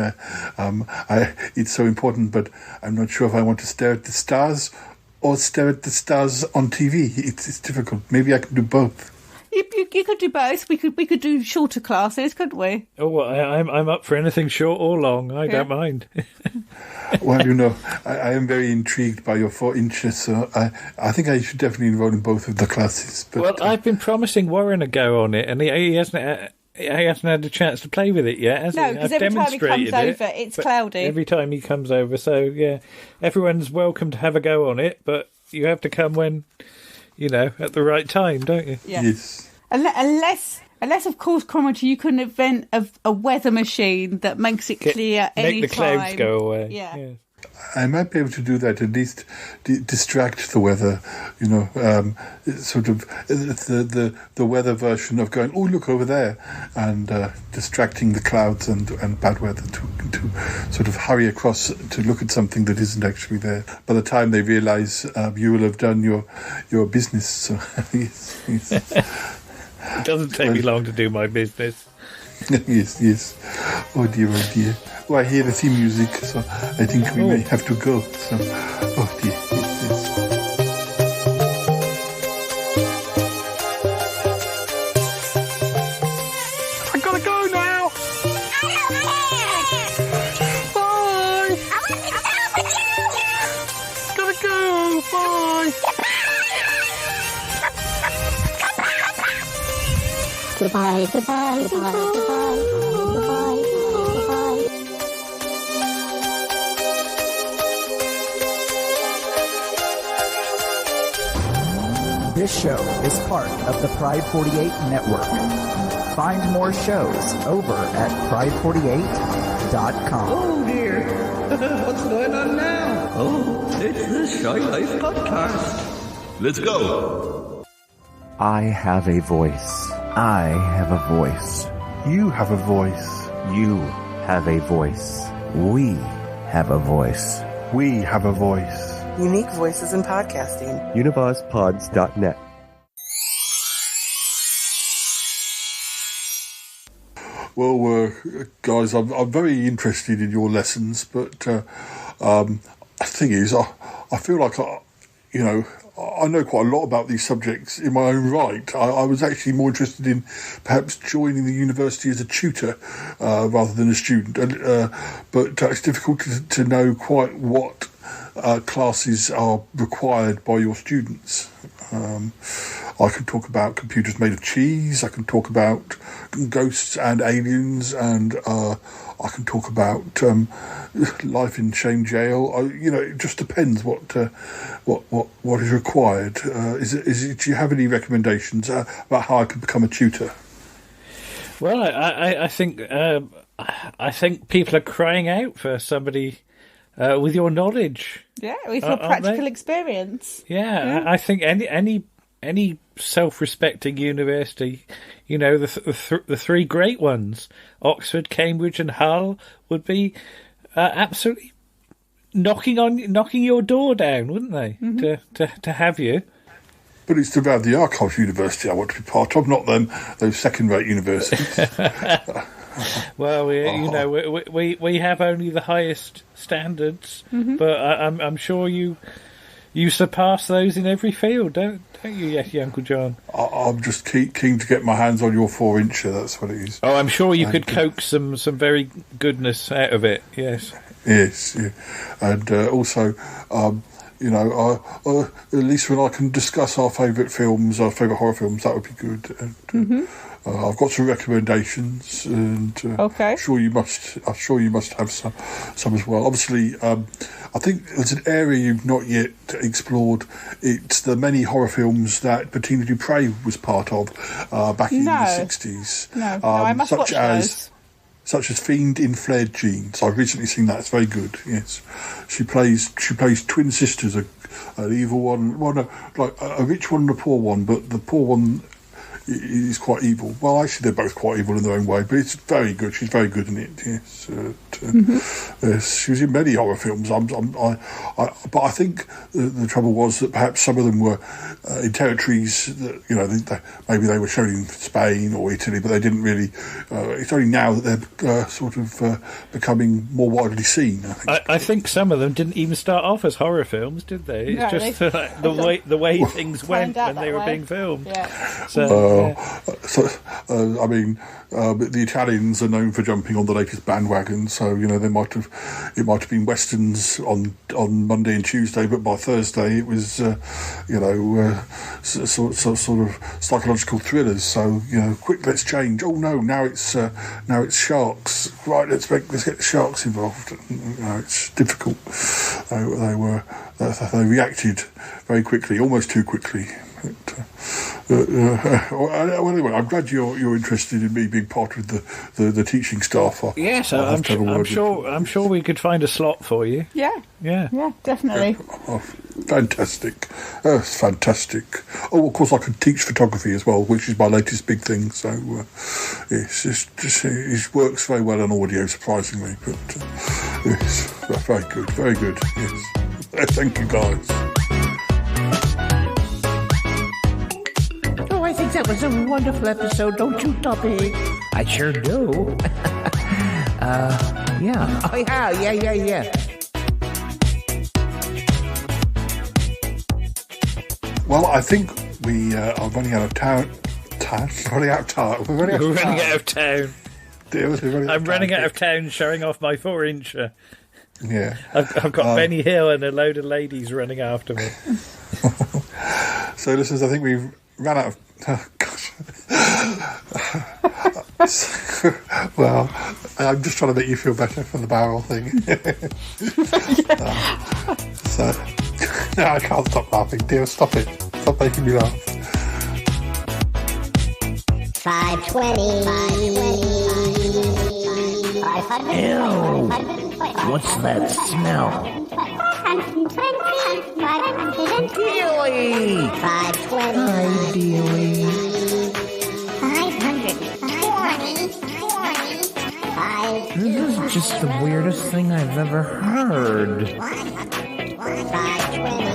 it's so important, but I'm not sure if I want to stare at the stars or stare at the stars on TV. It's difficult. Maybe I can do both. You could do both. We could do shorter classes, couldn't we? Oh, well, I'm up for anything short or long. I don't mind. Well, I am very intrigued by your 4 inches, so I think I should definitely enroll in both of the classes. But, well, I've been promising Warren a go on it, and he hasn't had a chance to play with it yet, has he? No, because every time he comes over, it's cloudy. Every time he comes over, so yeah, everyone's welcome to have a go on it, but you have to come when, at the right time, don't you? Yeah. Yes. Unless Unless, of course, Cromarty, you can invent a weather machine that makes it clear any Make the clouds go away. Yeah. I might be able to do that, at least distract the weather, sort of the weather version of going, oh, look over there, and distracting the clouds and bad weather to sort of hurry across to look at something that isn't actually there. By the time they realise, you will have done your business. So, yes. It doesn't take me long to do my business. Yes. Oh dear. Oh, I hear the theme music, so I think we may have to go. So, oh dear. Yes. I gotta go now. Bye. Gotta go. Bye. Goodbye. This show is part of the Pride 48 network. Find more shows over at pride48.com. Oh dear, what's going on now? Oh, it's the Shy Life Podcast. Let's go. I have a voice. I have a voice. You have a voice. You have a voice. We have a voice. We have a voice. Unique voices in podcasting. UnivazPods.net. Well, guys, I'm very interested in your lessons, but the thing is, I feel like I know quite a lot about these subjects in my own right. I was actually more interested in perhaps joining the university as a tutor rather than a student. But it's difficult to know quite what classes are required by your students. I can talk about computers made of cheese. I can talk about ghosts and aliens, and I can talk about life in shame jail. It just depends what is required. Do you have any recommendations about how I could become a tutor? Well, I think people are crying out for somebody with your knowledge. Yeah, with your practical experience. Yeah, I think any self-respecting university, the three great ones, Oxford, Cambridge and Hull, would be absolutely knocking your door down, wouldn't they, to have you? But it's about the Archives University I want to be part of, not those second-rate universities. Well, we have only the highest standards, but I'm sure you surpass those in every field, don't you, Yeti Uncle John? I'm just keen to get my hands on your 4-incher. That's what it is. Oh, I'm sure you could coax some very goodness out of it. Yes. Yes, yeah. And also, at least when I can discuss our favourite films, our favourite horror films, that would be good. And, I've got some recommendations, and I'm sure you must have some as well. Obviously, I think there's an area you've not yet explored. It's the many horror films that Bettina Dupre was part of back in the 60s. No, I must watch those. Such as Fiend in Flared Jeans. I've recently seen that. It's very good. Yes, she plays twin sisters, an evil one, like a rich one and a poor one, but the poor one is quite evil. Well, actually, they're both quite evil in their own way, but it's very good. She's very good in it. Yes, yes, she was in many horror films. But I think the trouble was that perhaps some of them were in territories that maybe they were shown in Spain or Italy, but they didn't really. It's only now that they're sort of becoming more widely seen. I think some of them didn't even start off as horror films, did they? It's just the way things went when they were being filmed. Yeah. The Italians are known for jumping on the latest bandwagon, so it might have been westerns on Monday and Tuesday, but by Thursday it was sort of psychological thrillers. So quick, let's change. Oh no, now it's sharks. Right, let's get the sharks involved. It's difficult. They reacted very quickly, almost too quickly. Well, anyway, I'm glad you're interested in me being part of the teaching staff. Yes, I'm sure we could find a slot for you. Yeah, definitely. Oh, fantastic. It's fantastic. Oh, of course, I could teach photography as well, which is my latest big thing. So it works very well on audio, surprisingly. But yes, very good, very good. Yes, thank you, guys. Oh, I think that was a wonderful episode, don't you, Toppy? I sure do. Yeah. Oh, yeah. Well, I think we are running out of town. We're running out of town. I'm running out of town showing off my 4-incher. Yeah. I've got Benny Hill and a load of ladies running after me. So, listeners, I think we've ran out of... Oh, gosh. Well, I'm just trying to make you feel better for the barrel thing. No, I can't stop laughing. Dear, stop it. Stop making me laugh. 520. 500. Ew. What's that smell? 520. 520. Dealy. 520. Hi, Dealy. 500. This is just the weirdest thing I've ever heard. 520.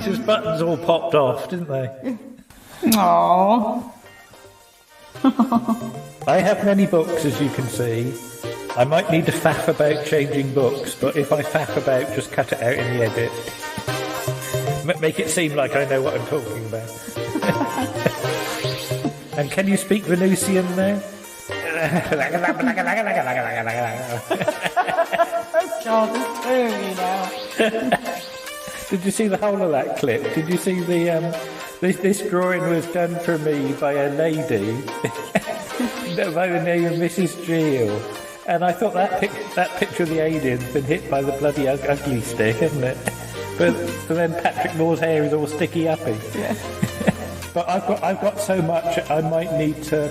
His buttons all popped off, didn't they? Aww. I have many books, as you can see. I might need to faff about changing books, but if I faff about, just cut it out in the edit. Make it seem like I know what I'm talking about. And can you speak Venusian now? God, it's early now. Did you see the whole of that clip? Did you see the this drawing was done for me by a lady by the name of Mrs. Geel, and I thought that picture of the alien's been hit by the bloody ugly stick, hasn't it? But then Patrick Moore's hair is all sticky uppy. Yeah. But I've got so much I might need to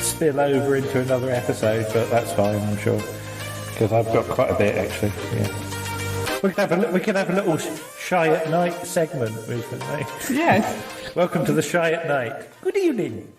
spill over into another episode, but that's fine, I'm sure, because I've got quite a bit actually. Yeah. We could have a little Shy at Night segment, we could, eh? Yes. Welcome to the Shy at Night. Good evening.